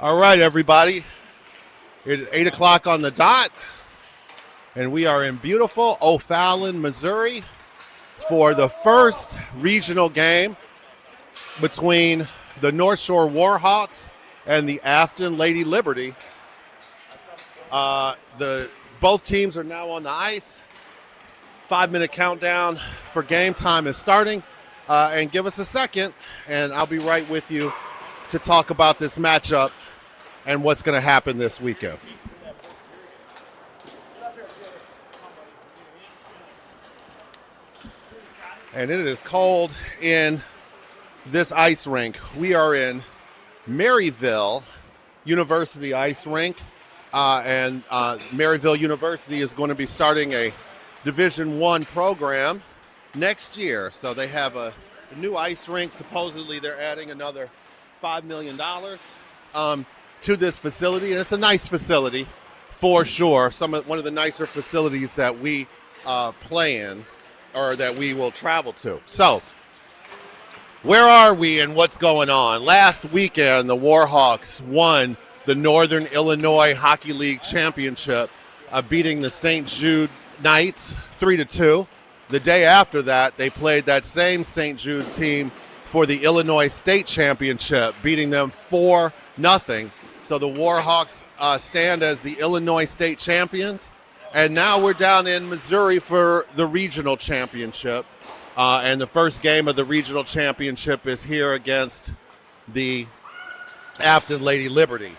All right, everybody. It's 8 o'clock on the dot, and we are in beautiful O'Fallon, Missouri for the first regional game between the North Shore Warhawks and the Afton Lady Liberty. Both teams are now on the ice. 5-minute countdown for game time is starting. And give us a second, and I'll be right with you to talk about this matchup and what's going to happen this weekend. And it is cold in this ice rink. We are in Maryville University Ice Rink, and Maryville University is going to be starting a Division I program next year. So they have a new ice rink. Supposedly they're adding another $5 million to this facility, and it's a nice facility for sure. One of the nicer facilities that we play in, or that we will travel to. So where are we and what's going on? Last weekend, the Warhawks won the Northern Illinois Hockey League Championship, beating the St. Jude Knights 3-2. The day after that, they played that same St. Jude team for the Illinois State Championship, beating them 4-0. So the Warhawks stand as the Illinois State champions. And now we're down in Missouri for the regional championship. And the first game of the regional championship is here against the Afton Lady Liberty.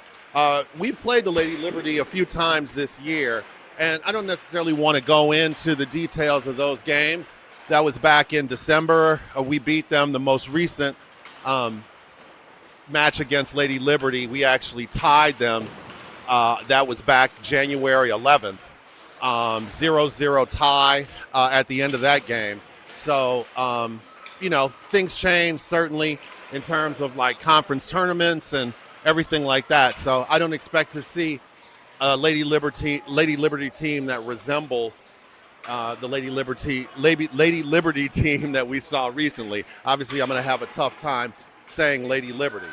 We've played the Lady Liberty a few times this year, and I don't necessarily want to go into the details of those games. That was back in December. We beat them. The most recent match against Lady Liberty, we actually tied them. That was back January 11th. 0-0 tie at the end of that game. So, things change certainly in terms of like conference tournaments and everything like that. So I don't expect to see a Lady Liberty team that resembles the Lady Liberty team that we saw recently. Obviously, I'm going to have a tough time saying Lady Liberty.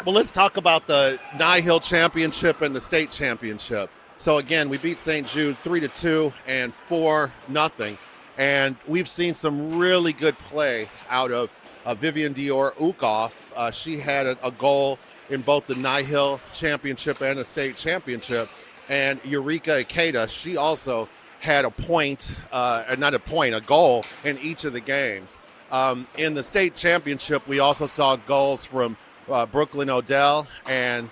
Well, let's talk about the Nye Hill Championship and the state championship. So again, we beat St. Jude 3-2 and 4-0, and we've seen some really good play out of Vivian Dior Ukoff. She had a goal in both the Nye Hill Championship and the state championship, and Eureka Ikeda, she also had a goal in each of the games. In the state championship, we also saw goals from Brooklyn Odell and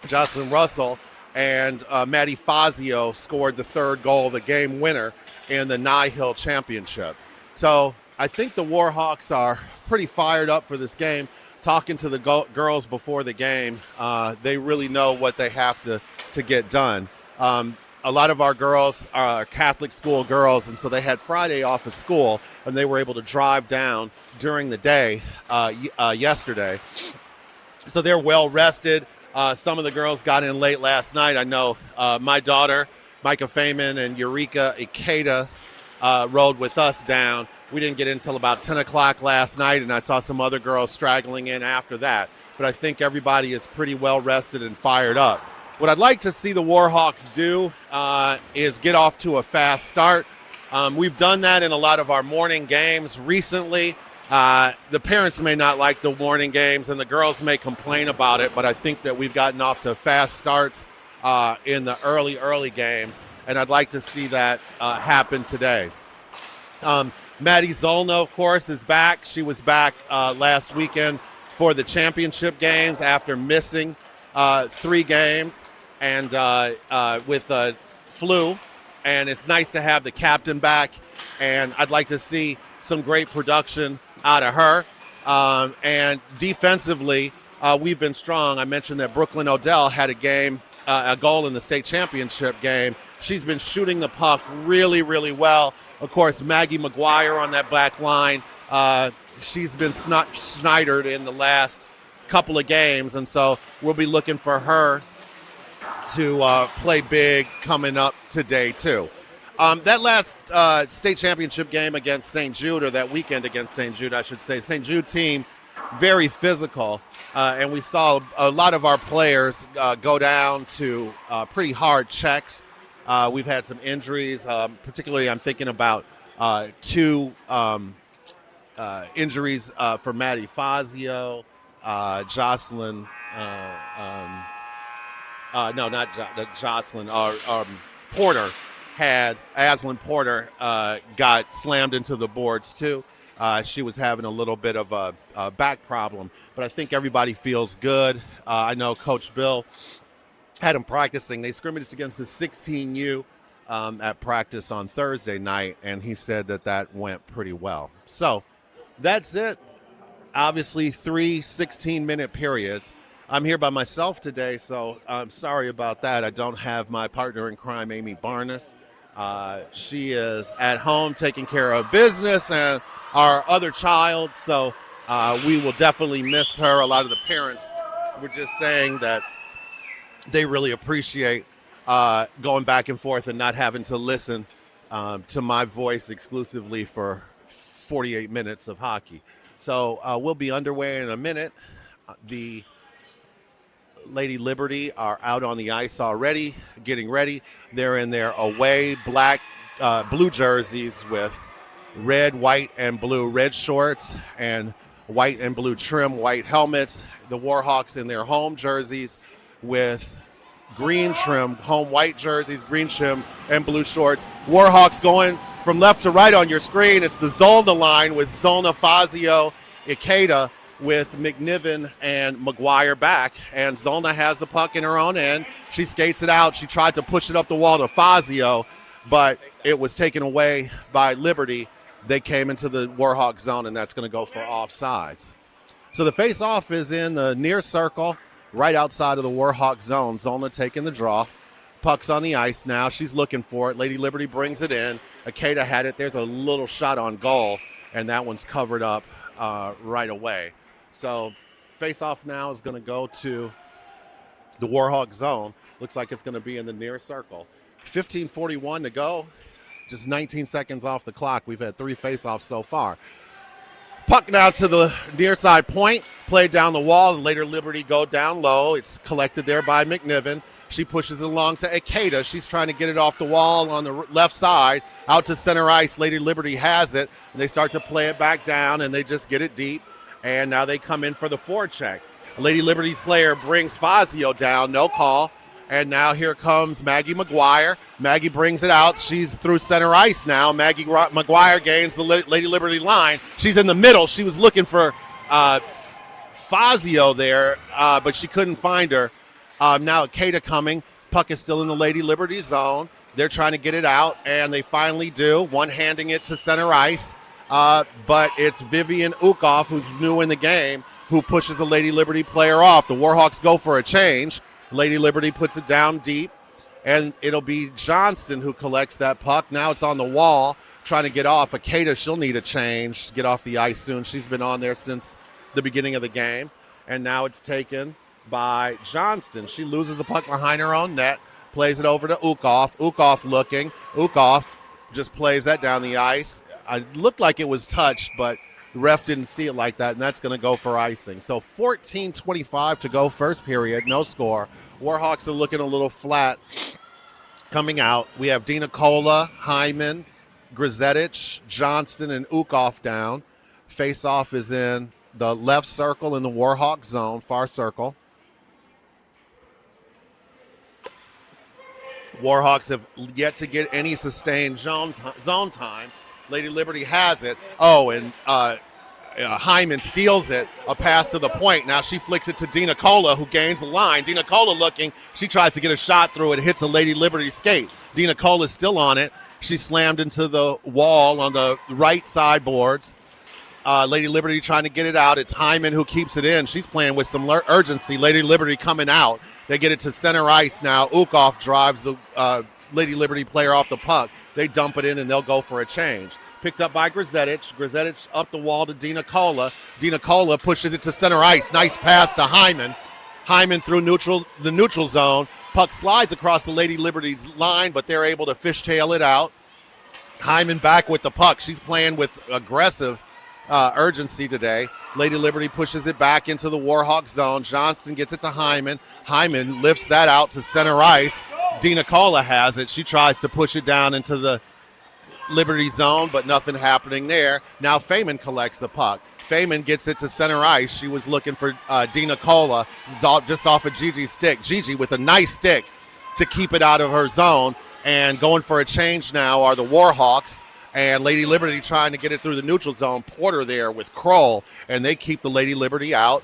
Jocelyn Russell, and Maddie Fazio scored the third goal, the game winner, in the Nye Hill Championship. So I think the Warhawks are pretty fired up for this game. Talking to the girls before the game, they really know what they have to get done. A lot of our girls are Catholic school girls, and so they had Friday off of school, and they were able to drive down during the day yesterday. So they're well rested. Some of the girls got in late last night. I know my daughter, Micah Feynman, and Eureka Ikeda rode with us down. We didn't get in until about 10 o'clock last night, and I saw some other girls straggling in after that. But I think everybody is pretty well rested and fired up. What I'd like to see the Warhawks do is get off to a fast start. We've done that in a lot of our morning games recently. The parents may not like the morning games, and the girls may complain about it, but I think that we've gotten off to fast starts in the early games, and I'd like to see that happen today. Maddie Zolno, of course, is back. She was back last weekend for the championship games after missing 3 games and with flu, and it's nice to have the captain back, and I'd like to see some great production out of her. And defensively, we've been strong. I mentioned that Brooklyn Odell had a goal in the state championship game. She's been shooting the puck really, really well. Of course, Maggie McGuire on that back line. She's been snidered in the last couple of games, and so we'll be looking for her to play big coming up today, too. That last state championship game against St. Jude, or that weekend against St. Jude, I should say, St. Jude team very physical. And we saw a lot of our players go down to pretty hard checks. We've had some injuries, particularly I'm thinking about two injuries for Maddie Fazio, Jocelyn. No, not Jocelyn. Porter had Aslan Porter got slammed into the boards too. She was having a little bit of a back problem, but I think everybody feels good. I know Coach Bill had them practicing. They scrimmaged against the 16U at practice on Thursday night, and he said that went pretty well. So that's it. Obviously, 3 16-minute periods. I'm here by myself today, so I'm sorry about that. I don't have my partner in crime, Amy Barnes. She is at home taking care of business and our other child, so we will definitely miss her. A lot of the parents were just saying that they really appreciate going back and forth and not having to listen to my voice exclusively for 48 minutes of hockey. So we'll be underway in a minute. The Lady Liberty are out on the ice already, getting ready. They're in their away blue jerseys with red, white, and blue red shorts and white and blue trim white helmets. The Warhawks in their home jerseys with green trim, home white jerseys, green trim, and blue shorts. Warhawks going from left to right on your screen. It's the Zolna line with Zolna, Fazio, Ikeda, with McNiven and McGuire back, and Zolna has the puck in her own end. She skates it out. She tried to push it up the wall to Fazio, but it was taken away by Liberty. They came into the Warhawk zone, and that's going to go for offsides. So the face-off is in the near circle, right outside of the Warhawk zone. Zolna taking the draw. Puck's on the ice now. She's looking for it. Lady Liberty brings it in. Ikeda had it. There's a little shot on goal, and that one's covered up right away. So face-off now is going to go to the Warhawk zone. Looks like it's going to be in the near circle. 15:41 to go. Just 19 seconds off the clock. We've had 3 face-offs so far. Puck now to the near side point. Played down the wall, and later Liberty go down low. It's collected there by McNiven. She pushes it along to Ikeda. She's trying to get it off the wall on the left side. Out to center ice. Lady Liberty has it. And they start to play it back down, and they just get it deep. And now they come in for the forecheck. Lady Liberty player brings Fazio down, no call. And now here comes Maggie McGuire. Maggie brings it out. She's through center ice now. Maggie McGuire gains the Lady Liberty line. She's in the middle. She was looking for Fazio there, but she couldn't find her. Now Ikeda coming. Puck is still in the Lady Liberty zone. They're trying to get it out, and they finally do. One handing it to center ice. But it's Vivian Ukoff, who's new in the game, who pushes the Lady Liberty player off. The Warhawks go for a change. Lady Liberty puts it down deep, and it'll be Johnston who collects that puck. Now it's on the wall, trying to get off. Ikeda, she'll need a change to get off the ice soon. She's been on there since the beginning of the game, and now it's taken by Johnston. She loses the puck behind her own net, plays it over to Ukoff. Ukoff looking. Ukoff just plays that down the ice. It looked like it was touched, but the ref didn't see it like that, and that's going to go for icing. So 14:25 to go, first period, no score. Warhawks are looking a little flat coming out. We have Dina Kola, Hyman, Grizetich, Johnston, and Ukoff down. Face-off is in the left circle in the Warhawk zone, far circle. Warhawks have yet to get any sustained zone time. Lady Liberty has it. Oh, and Hyman steals it, a pass to the point. Now she flicks it to Dina Kola, who gains the line. Dina Kola looking. She tries to get a shot through it, hits a Lady Liberty skate. Dina Kola's still on it. She slammed into the wall on the right side boards. Lady Liberty trying to get it out. It's Hyman who keeps it in. She's playing with some urgency. Lady Liberty coming out. They get it to center ice now. Ukoff drives the Lady Liberty player off the puck. They dump it in, and they'll go for a change. Picked up by Grizetich. Grizetich up the wall to Dina Kola. Dina Kola pushes it to center ice. Nice pass to Hyman. Hyman through the neutral zone. Puck slides across the Lady Liberty's line, but they're able to fishtail it out. Hyman back with the puck. She's playing with aggressive urgency today. Lady Liberty pushes it back into the Warhawk zone. Johnston gets it to Hyman. Hyman lifts that out to center ice. Dina Cola has it. She tries to push it down into the Liberty zone, but nothing happening there. Now Feynman collects the puck. Feynman gets it to center ice. She was looking for Dina Cola just off of Gigi's stick. Gigi with a nice stick to keep it out of her zone. And going for a change now are the Warhawks. And Lady Liberty trying to get it through the neutral zone. Porter there with Kroll, and they keep the Lady Liberty out.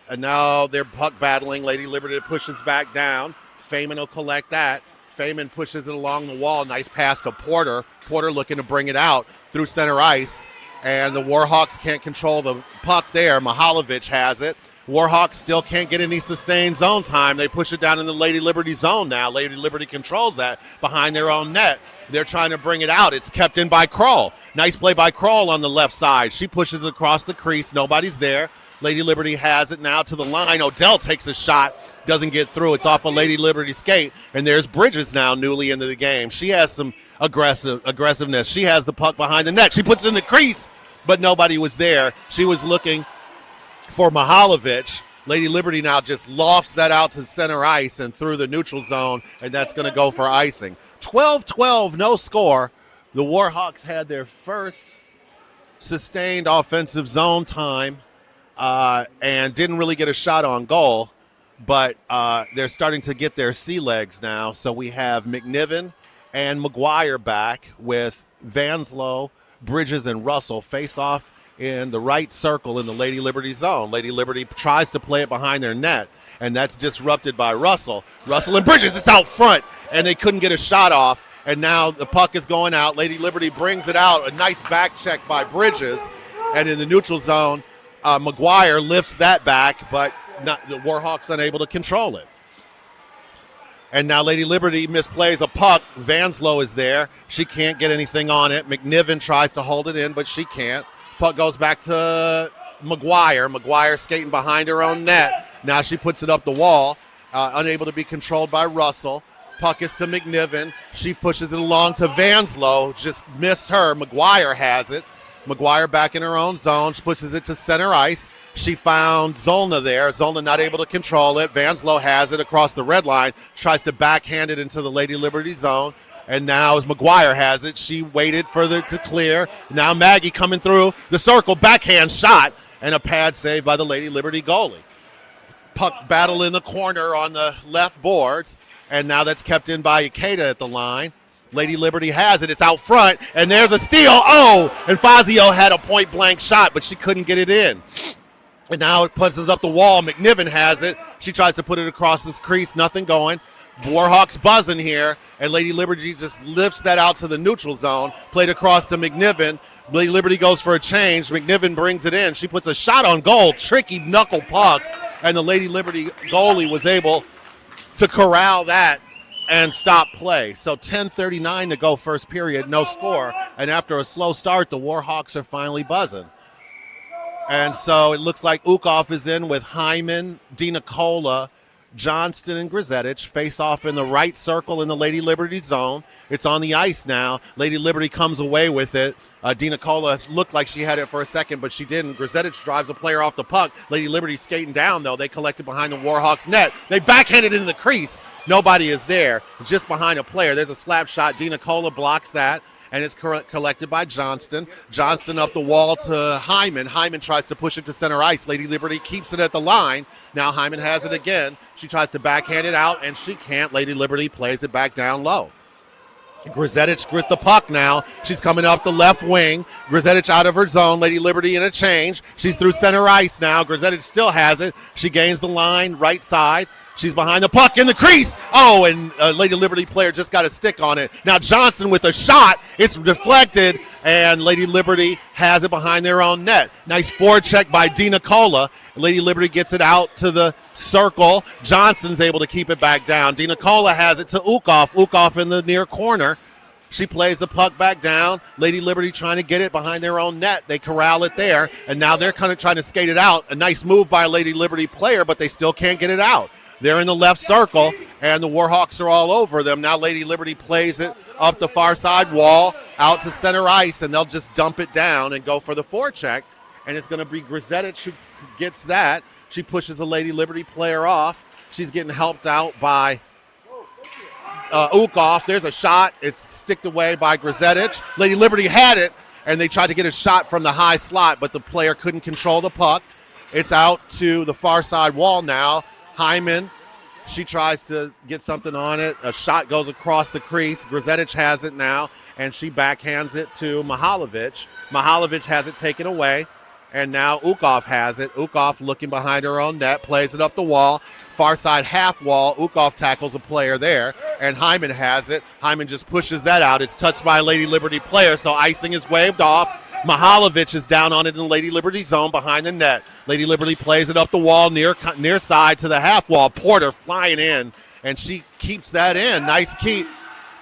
And now they're puck battling. Lady Liberty pushes back down. Feynman will collect that. Feynman pushes it along the wall. Nice pass to Porter. Porter looking to bring it out through center ice. And the Warhawks can't control the puck there. Mihalovic has it. Warhawks still can't get any sustained zone time. They push it down in the Lady Liberty zone now. Lady Liberty controls that behind their own net. They're trying to bring it out. It's kept in by Kroll. Nice play by Kroll on the left side. She pushes it across the crease. Nobody's there. Lady Liberty has it now to the line. Odell takes a shot. Doesn't get through. It's off a Lady Liberty skate. And there's Bridges now newly into the game. She has some aggressiveness. She has the puck behind the net. She puts it in the crease, but nobody was there. She was looking for Mihalovic. Lady Liberty now just lofts that out to center ice and through the neutral zone, and that's going to go for icing. 12-12, no score. The Warhawks had their first sustained offensive zone time and didn't really get a shot on goal, but they're starting to get their sea legs now. So we have McNiven and McGuire back with Vanslow, Bridges, and Russell face off in the right circle in the Lady Liberty zone. Lady Liberty tries to play it behind their net, and that's disrupted by Russell. Russell and Bridges, it's out front, and they couldn't get a shot off, and now the puck is going out. Lady Liberty brings it out, a nice back check by Bridges, and in the neutral zone, McGuire lifts that back, but the Warhawks unable to control it. And now Lady Liberty misplays a puck. Vanslow is there. She can't get anything on it. McNiven tries to hold it in, but she can't. Puck goes back to McGuire. McGuire skating behind her own net. Now she puts it up the wall, unable to be controlled by Russell. Puck is to McNiven. She pushes it along to Vanslow. Just missed her. McGuire has it. McGuire back in her own zone. She pushes it to center ice. She found Zolna there. Zolna not able to control it. Vanslow has it across the red line. Tries to backhand it into the Lady Liberty zone. And now as McGuire has it, she waited for it to clear. Now Maggie coming through the circle, backhand shot, and a pad save by the Lady Liberty goalie. Puck battle in the corner on the left boards, and now that's kept in by Ikeda at the line. Lady Liberty has it. It's out front, and there's a steal. Oh, and Fazio had a point-blank shot, but she couldn't get it in. And now it puts us up the wall. McNiven has it. She tries to put it across this crease. Nothing going. Warhawks buzzing here, and Lady Liberty just lifts that out to the neutral zone. Played across to McNiven. Lady Liberty goes for a change. McNiven brings it in. She puts a shot on goal. Tricky knuckle puck, and the Lady Liberty goalie was able to corral that and stop play. So 10:39 to go first period, no score. And after a slow start, the Warhawks are finally buzzing. And so it looks like Ukov is in with Hyman, Dina Cola, Johnston, and Grzetic face off in the right circle in the Lady Liberty zone. It's on the ice now. Lady Liberty comes away with it. Dina Cola looked like she had it for a second, but she didn't. Grzetic drives a player off the puck. Lady Liberty skating down, though. They collect it behind the Warhawks net. They backhand it into the crease. Nobody is there. It's just behind a player. There's a slap shot. Dina Cola blocks that, and it's collected by Johnston. Johnston up the wall to Hyman. Hyman tries to push it to center ice. Lady Liberty keeps it at the line. Now Hyman has it again. She tries to backhand it out, and she can't. Lady Liberty plays it back down low. Grzetic with the puck now. She's coming up the left wing. Grzetic out of her zone. Lady Liberty in a change. She's through center ice now. Grzetic still has it. She gains the line right side. She's behind the puck in the crease. Oh, and Lady Liberty player just got a stick on it. Now Johnson with a shot. It's deflected, and Lady Liberty has it behind their own net. Nice forecheck by Dina Cola. Lady Liberty gets it out to the circle. Johnson's able to keep it back down. Dina Cola has it to Ukov. Ukov in the near corner. She plays the puck back down. Lady Liberty trying to get it behind their own net. They corral it there, and now they're kind of trying to skate it out. A nice move by a Lady Liberty player, but they still can't get it out. They're in the left circle, and the Warhawks are all over them. Now Lady Liberty plays it up the far side wall, out to center ice, and they'll just dump it down and go for the forecheck. And it's going to be Grzetic who gets that. She pushes a Lady Liberty player off. She's getting helped out by Ukov. There's a shot. It's sticked away by Grzetic. Lady Liberty had it, and they tried to get a shot from the high slot, but the player couldn't control the puck. It's out to the far side wall now. Hyman, she tries to get something on it. A shot goes across the crease. Grzetic has it now, and she backhands it to Mihalovic. Mihalovic has it taken away, and now Ukov has it. Ukov looking behind her own net, plays it up the wall. Far side half wall. Ukov tackles a player there, and Hyman has it. Hyman just pushes that out. It's touched by a Lady Liberty player, so icing is waved off. Mihalovic is down on it in the Lady Liberty zone behind the net. Lady Liberty plays it up the wall near side to the half wall. Porter flying in, and she keeps that in. Nice keep,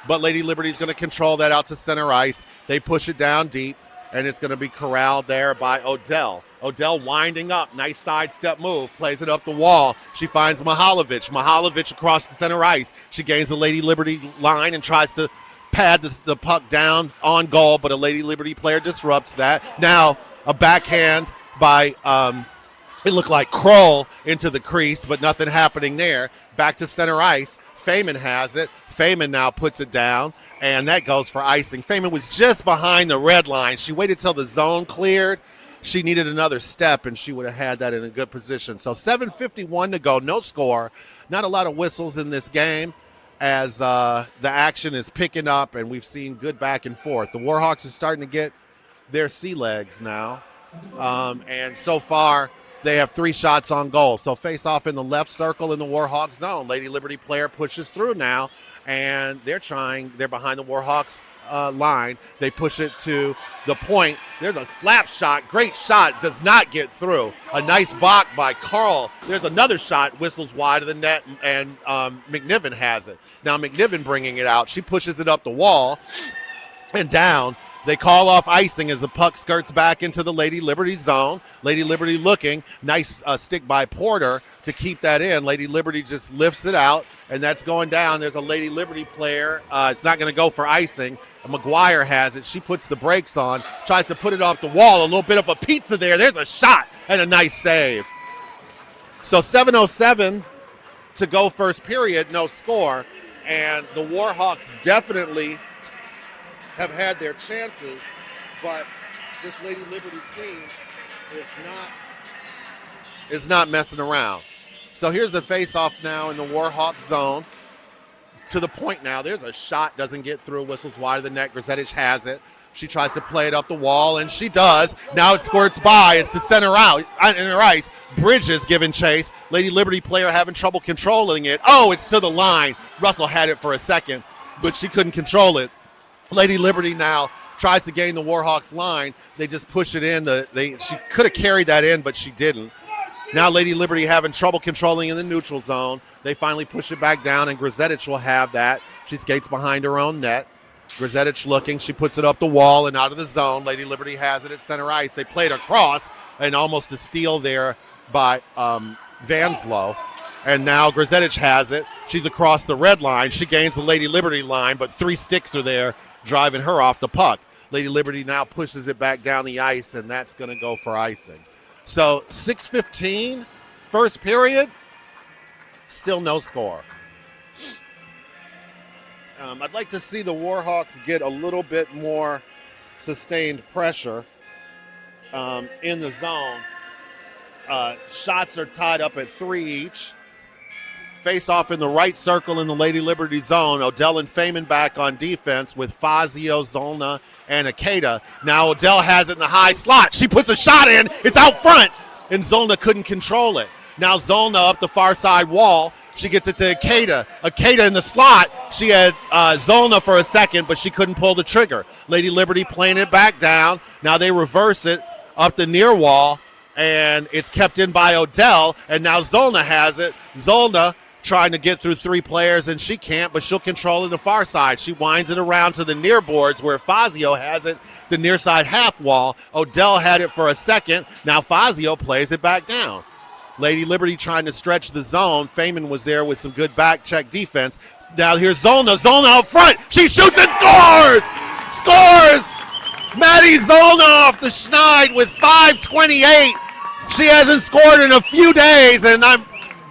but Lady Liberty's going to control that out to center ice. They push it down deep, and it's going to be corralled there by Odell. Odell winding up. Nice sidestep move. Plays it up the wall. She finds Mihalovic. Mihalovic across the center ice. She gains the Lady Liberty line and tries to pad the puck down on goal, but a Lady Liberty player disrupts that. Now a backhand by, it looked like Kroll into the crease, but nothing happening there. Back to center ice. Feynman has it. Feynman now puts it down, and that goes for icing. Feynman was just behind the red line. She waited till the zone cleared. She needed another step, and she would have had that in a good position. So 7:51 to go, no score. Not a lot of whistles in this game as the action is picking up, and we've seen good back and forth. The Warhawks are starting to get their sea legs now, and so far they have 3 shots on goal. So face off in the left circle in the Warhawk zone. Lady Liberty player pushes through now, and they're behind the Warhawks line. They push it to the point. There's a slap shot. Great shot. Does not get through. A nice block by Carl. There's another shot. Whistles wide of the net, and McNiven has it. Now McNiven bringing it out. She pushes it up the wall and down. They call off icing as the puck skirts back into the Lady Liberty zone. Lady Liberty looking. Nice stick by Porter to keep that in. Lady Liberty just lifts it out, and that's going down. There's a Lady Liberty player. It's not going to go for icing. McGuire has it. She puts the brakes on, tries to put it off the wall. A little bit of a pizza there. There's a shot and a nice save. So 7:07 to go first period, no score. And the Warhawks definitely have had their chances, but this Lady Liberty team is not messing around. So here's the face-off now in the Warhawk zone. To the point now. There's a shot, doesn't get through, whistles wide of the net. Grzetic has it. She tries to play it up the wall, and she does. Now it squirts by. It's to center out, in her ice. Bridges giving chase. Lady Liberty player having trouble controlling it. Oh, it's to the line. Russell had it for a second, but she couldn't control it. Lady Liberty now tries to gain the Warhawks line. They just push it in. She could have carried that in, but she didn't. Now Lady Liberty having trouble controlling in the neutral zone. They finally push it back down, and Grzetic will have that. She skates behind her own net. Grzetic looking. She puts it up the wall and out of the zone. Lady Liberty has it at center ice. They played across, and almost a steal there by Vanslow. And now Grzetic has it. She's across the red line. She gains the Lady Liberty line, but 3 sticks are there driving her off the puck. Lady Liberty now pushes it back down the ice, and that's going to go for icing. So 6:15, first period, still no score. I'd like to see the Warhawks get a little bit more sustained pressure in the zone. Shots are tied up at 3 each. Face off in the right circle in the Lady Liberty zone. Odell and Feynman back on defense with Fazio, Zolna, and Akeda. Now Odell has it in the high slot. She puts a shot in. It's out front, and Zolna couldn't control it. Now Zolna up the far side wall. She gets it to Akeda. Akeda in the slot. She had Zolna for a second, but she couldn't pull the trigger. Lady Liberty playing it back down. Now they reverse it up the near wall, and it's kept in by Odell, and now Zolna has it. Zolna trying to get through 3 players, and she can't, but she'll control it the far side. She winds it around to the near boards where Fazio has it, the near side half wall. Odell had it for a second. Now Fazio plays it back down. Lady Liberty trying to stretch the zone. Feynman was there with some good back check defense. Now here's Zolna. Zolna out front. She shoots and scores! Scores! Maddie Zolna off the schneid with 5:28. She hasn't scored in a few days, and I'm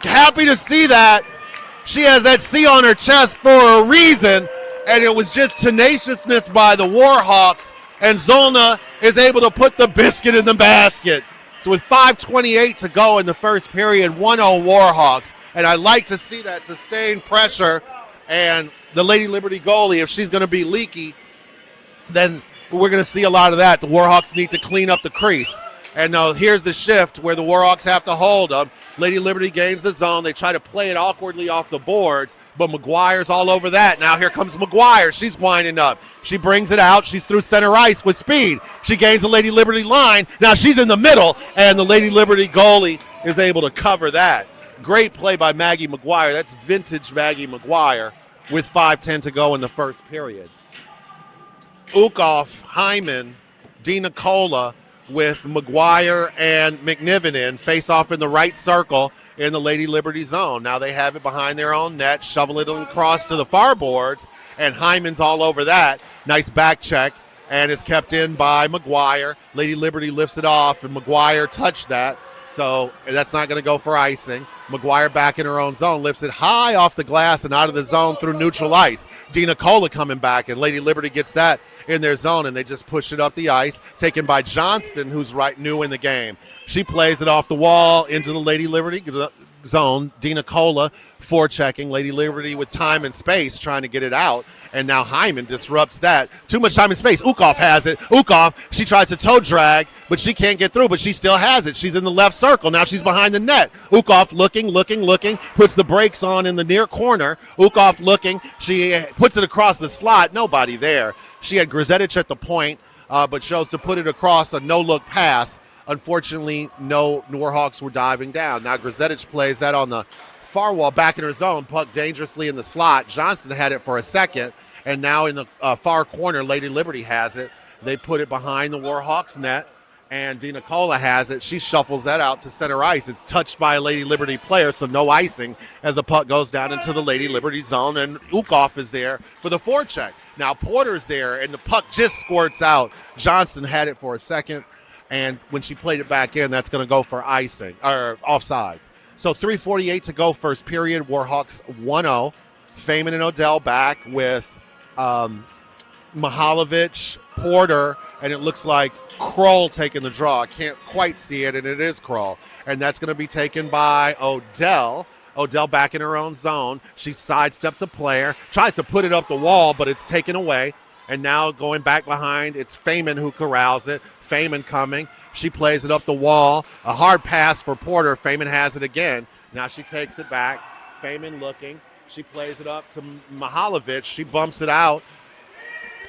happy to see that. She has that C on her chest for a reason, and it was just tenaciousness by the Warhawks, and Zolna is able to put the biscuit in the basket. So with 5:28 to go in the first period, 1-0 Warhawks, and I like to see that sustained pressure. And the Lady Liberty goalie, if she's going to be leaky, then we're going to see a lot of that. The Warhawks need to clean up the crease. And here's the shift where the Warhawks have to hold them. Lady Liberty gains the zone. They try to play it awkwardly off the boards, but McGuire's all over that. Now here comes McGuire. She's winding up. She brings it out. She's through center ice with speed. She gains the Lady Liberty line. Now she's in the middle, and the Lady Liberty goalie is able to cover that. Great play by Maggie McGuire. That's vintage Maggie McGuire with 5:10 to go in the first period. Ukoff, Hyman, Dina Cola with McGuire and McNiven in. Face off in the right circle in the Lady Liberty zone. Now they have it behind their own net, shovel it across to the far boards, and Hyman's all over that. Nice back check, and is kept in by McGuire. Lady Liberty lifts it off, and McGuire touched that. So that's not going to go for icing. McGuire back in her own zone, lifts it high off the glass and out of the zone through neutral ice. Dina Cola coming back, and Lady Liberty gets that in their zone, and they just push it up the ice, taken by Johnston, who's right new in the game. She plays it off the wall into the Lady Liberty zone. Dina Cola forechecking. Lady Liberty with time and space trying to get it out, and now Hyman disrupts that. Too much time and space. Ukoff has it. Ukoff, she tries to toe drag, but she can't get through, but she still has it. She's in the left circle. Now she's behind the net. Ukoff looking, puts the brakes on in the near corner. Ukoff looking. She puts it across the slot. Nobody there. She had Grzetich at the point, but chose to put it across a no-look pass. Unfortunately, no Warhawks were diving down. Now Grzetich plays that on the far wall back in her zone, puck dangerously in the slot. Johnston had it for a second, and now in the far corner, Lady Liberty has it. They put it behind the Warhawks net, and Dina Cola has it. She shuffles that out to center ice. It's touched by a Lady Liberty player, so no icing as the puck goes down into the Lady Liberty zone, and Ukoff is there for the forecheck. Now Porter's there, and the puck just squirts out. Johnston had it for a second, and when she played it back in, that's going to go for icing, or offsides. So 3:48 to go first period. Warhawks 1-0. Feynman and Odell back with Mihalovic, Porter, and it looks like Kroll taking the draw. I can't quite see it, and it is Kroll. And that's going to be taken by Odell. Odell back in her own zone. She sidesteps a player, tries to put it up the wall, but it's taken away. And now going back behind, it's Feynman who corrals it. Feynman coming. She plays it up the wall. A hard pass for Porter. Feynman has it again. Now she takes it back. Feynman looking. She plays it up to Mihalovic. She bumps it out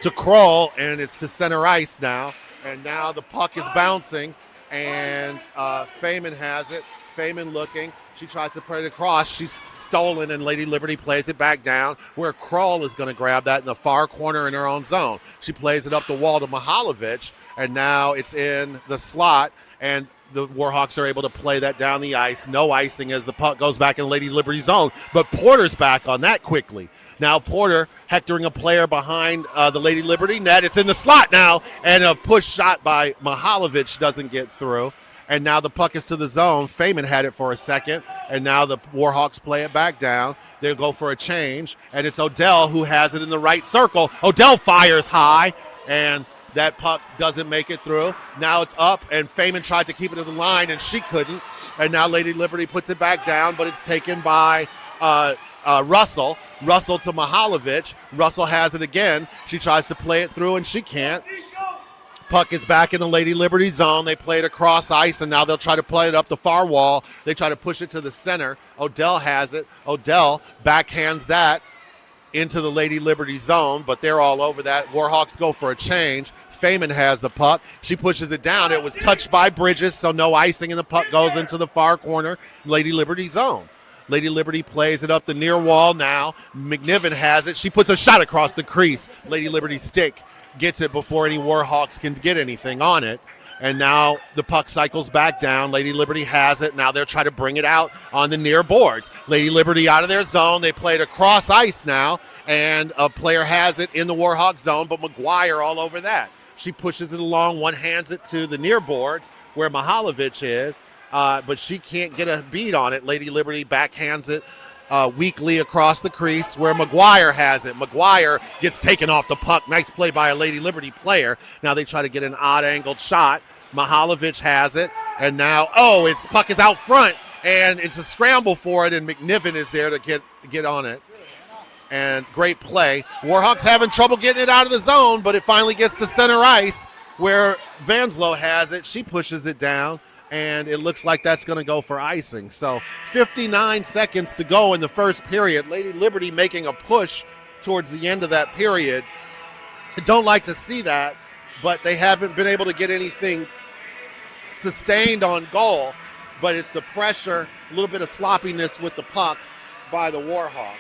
to Kroll, and it's to center ice now. And now the puck is bouncing, and Feynman has it. Feynman looking. She tries to put it across. She's stolen, and Lady Liberty plays it back down where Kroll is going to grab that in the far corner in her own zone. She plays it up the wall to Mihalovic, and now it's in the slot, and the Warhawks are able to play that down the ice. No icing as the puck goes back in Lady Liberty zone, but Porter's back on that quickly. Now Porter hectoring a player behind the Lady Liberty net. It's in the slot now, and a push shot by Mihalovic doesn't get through. And now the puck is to the zone. Feynman had it for a second, and now the Warhawks play it back down. They'll go for a change, and it's Odell who has it in the right circle. Odell fires high, and that puck doesn't make it through. Now it's up, and Feynman tried to keep it in the line, and she couldn't. And now Lady Liberty puts it back down, but it's taken by Russell. Russell to Mihalovic. Russell has it again. She tries to play it through, and she can't. Puck is back in the Lady Liberty zone. They play it across ice, and now they'll try to play it up the far wall. They try to push it to the center. Odell has it. Odell backhands that into the Lady Liberty zone, but they're all over that. Warhawks go for a change. Feynman has the puck. She pushes it down. It was touched by Bridges, so no icing, and the puck goes into the far corner, Lady Liberty zone. Lady Liberty plays it up the near wall now. McNiven has it. She puts a shot across the crease. Lady Liberty stick gets it before any Warhawks can get anything on it. And now the puck cycles back down. Lady Liberty has it. Now they're trying to bring it out on the near boards. Lady Liberty out of their zone. They played across ice now, and a player has it in the Warhawk zone, but McGuire all over that. She pushes it along, one hands it to the near boards where Mihalovic is, but she can't get a beat on it. Lady Liberty backhands it weakly across the crease where McGuire has it. McGuire gets taken off the puck. Nice play by a Lady Liberty player. Now they try to get an odd-angled shot. Mihalovic has it, and now, its puck is out front, and it's a scramble for it, and McNiven is there to get on it. And great play. Warhawks having trouble getting it out of the zone, but it finally gets to center ice where Vanslow has it. She pushes it down, and it looks like that's going to go for icing. So 59 seconds to go in the first period. Lady Liberty making a push towards the end of that period. I don't like to see that, but they haven't been able to get anything sustained on goal, but it's the pressure, a little bit of sloppiness with the puck by the Warhawks.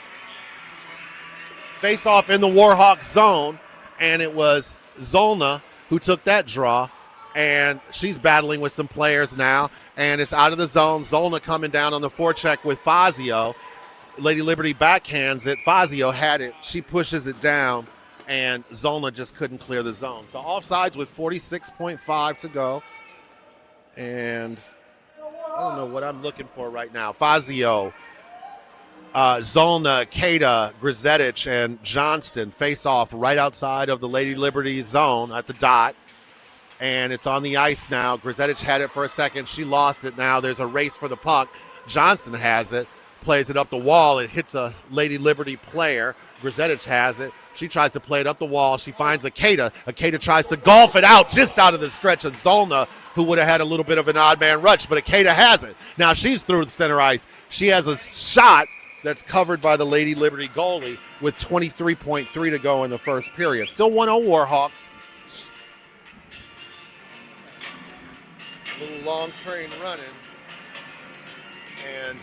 Face off in the Warhawk zone, and it was Zolna who took that draw, and she's battling with some players now, and it's out of the zone. Zolna coming down on the forecheck with Fazio. Lady Liberty backhands it. Fazio had it. She pushes it down, and Zolna just couldn't clear the zone. So offsides with 46.5 to go. And I don't know what I'm looking for right now. Fazio, Zolna, Kada, Grizetich, and Johnston face off right outside of the Lady Liberty zone at the dot. And it's on the ice now. Grizetich had it for a second. She lost it now. There's a race for the puck. Johnston has it, plays it up the wall. It hits a Lady Liberty player. Grizetich has it. She tries to play it up the wall. She finds Akeda. Akeda tries to golf it out just out of the stretch of Zolna, who would have had a little bit of an odd man rush, but Akeda has it. Now she's through the center ice. She has a shot that's covered by the Lady Liberty goalie with 23.3 to go in the first period. Still 1-0 Warhawks. Little long train running. And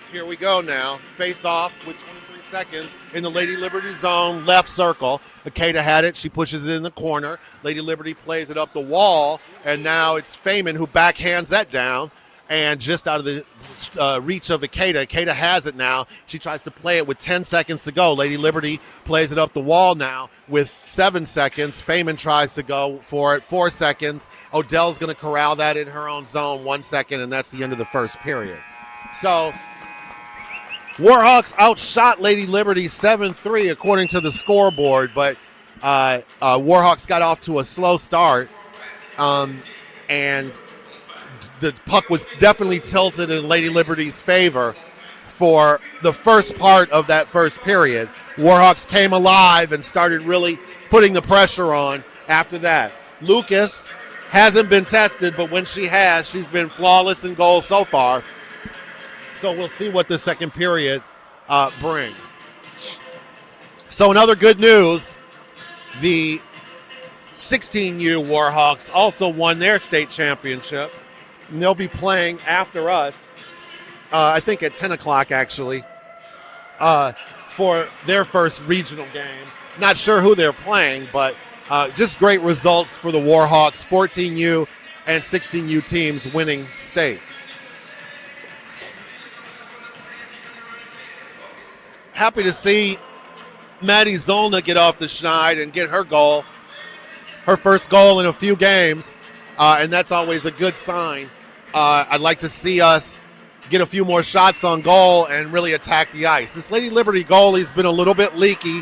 here we go now. Face off with 23 seconds in the Lady Liberty zone, left circle. Akeda had it. She pushes it in the corner. Lady Liberty plays it up the wall, and now it's Feynman who backhands that down. And just out of the reach of Akeda. Akeda has it now. She tries to play it with 10 seconds to go. Lady Liberty plays it up the wall now with 7 seconds. Feynman tries to go for it. 4 seconds. Odell's going to corral that in her own zone. 1 second, and that's the end of the first period. So Warhawks outshot Lady Liberty 7-3 according to the scoreboard, but Warhawks got off to a slow start, and the puck was definitely tilted in Lady Liberty's favor for the first part of that first period. Warhawks came alive and started really putting the pressure on after that. Lucas hasn't been tested, but when she has, she's been flawless in goal so far. So we'll see what the second period brings. So another good news, the 16U Warhawks also won their state championship. And they'll be playing after us, I think at 10 o'clock actually, for their first regional game. Not sure who they're playing, but just great results for the Warhawks, 14U and 16U teams winning state. Happy to see Maddie Zolna get off the schneid and get her goal, her first goal in a few games, and that's always a good sign. I'd like to see us get a few more shots on goal and really attack the ice. This Lady Liberty goalie's been a little bit leaky.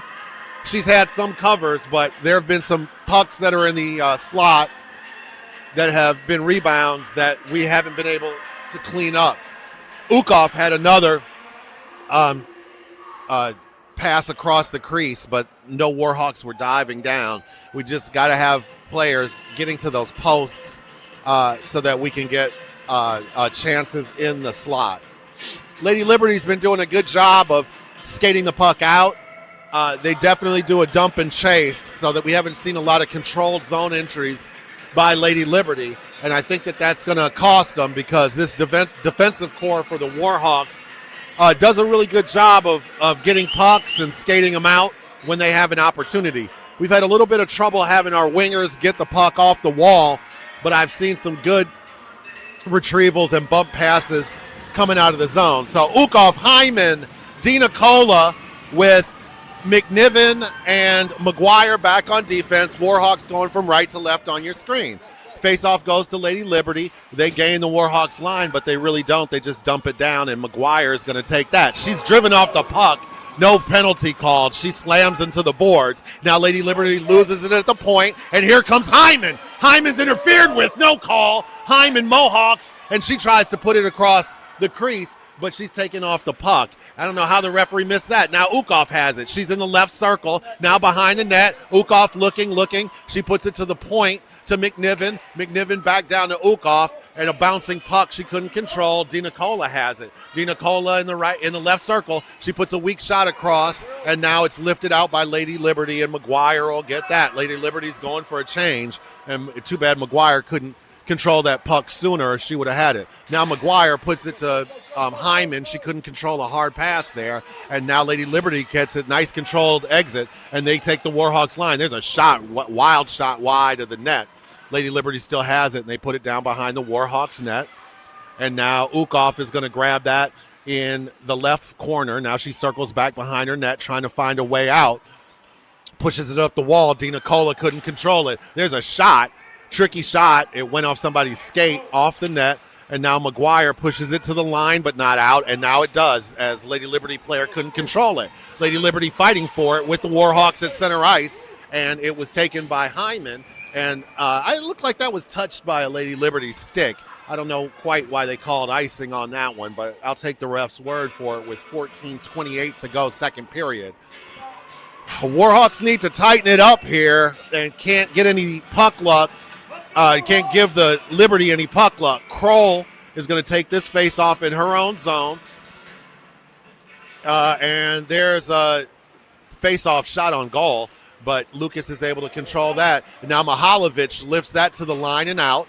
She's had some covers, but there have been some pucks that are in the slot that have been rebounds that we haven't been able to clean up. Ukov had another pass across the crease, but no Warhawks were diving down. We just got to have players getting to those posts so that we can get chances in the slot. Lady Liberty's been doing a good job of skating the puck out. They definitely do a dump and chase so that we haven't seen a lot of controlled zone entries by Lady Liberty, and I think that that's going to cost them because this defensive core for the Warhawks does a really good job of getting pucks and skating them out when they have an opportunity. We've had a little bit of trouble having our wingers get the puck off the wall, but I've seen some good retrievals and bump passes coming out of the zone. So Ukov, Hyman, DiNicola with McNiven and McGuire back on defense. Warhawks going from right to left on your screen. Faceoff goes to Lady Liberty. They gain the Warhawks line, but they really don't. They just dump it down, and McGuire is going to take that. She's driven off the puck. No penalty called. She slams into the boards. Now Lady Liberty loses it at the point, and here comes Hyman. Hyman's interfered with. No call. Hyman Mohawks, and she tries to put it across the crease, but she's taking off the puck. I don't know how the referee missed that. Now Ukov has it. She's in the left circle. Now behind the net. Ukov looking. She puts it to the point to McNiven. McNiven back down to Ukov, and a bouncing puck she couldn't control. DiNicola has it. DiNicola in the left circle. She puts a weak shot across, and now it's lifted out by Lady Liberty, and McGuire will get that. Lady Liberty's going for a change, and too bad McGuire couldn't control that puck sooner, or she would have had it. Now McGuire puts it to Hyman. She couldn't control a hard pass there, and now Lady Liberty gets it. Nice controlled exit, and they take the Warhawks line. There's a shot, wild shot wide of the net. Lady Liberty still has it, and they put it down behind the Warhawks net. And now Ukov is going to grab that in the left corner. Now she circles back behind her net, trying to find a way out. Pushes it up the wall. DiNicola couldn't control it. There's a shot. Tricky shot. It went off somebody's skate, off the net. And now McGuire pushes it to the line, but not out. And now it does, as Lady Liberty player couldn't control it. Lady Liberty fighting for it with the Warhawks at center ice. And it was taken by Hyman. And it looked like that was touched by a Lady Liberty stick. I don't know quite why they called icing on that one, but I'll take the ref's word for it with 14:28 to go, second period. Warhawks need to tighten it up here and can't get any puck luck. Can't give the Liberty any puck luck. Kroll is going to take this face off in her own zone. And there's a face-off shot on goal, but Lucas is able to control that. And now Mihalovic lifts that to the line and out.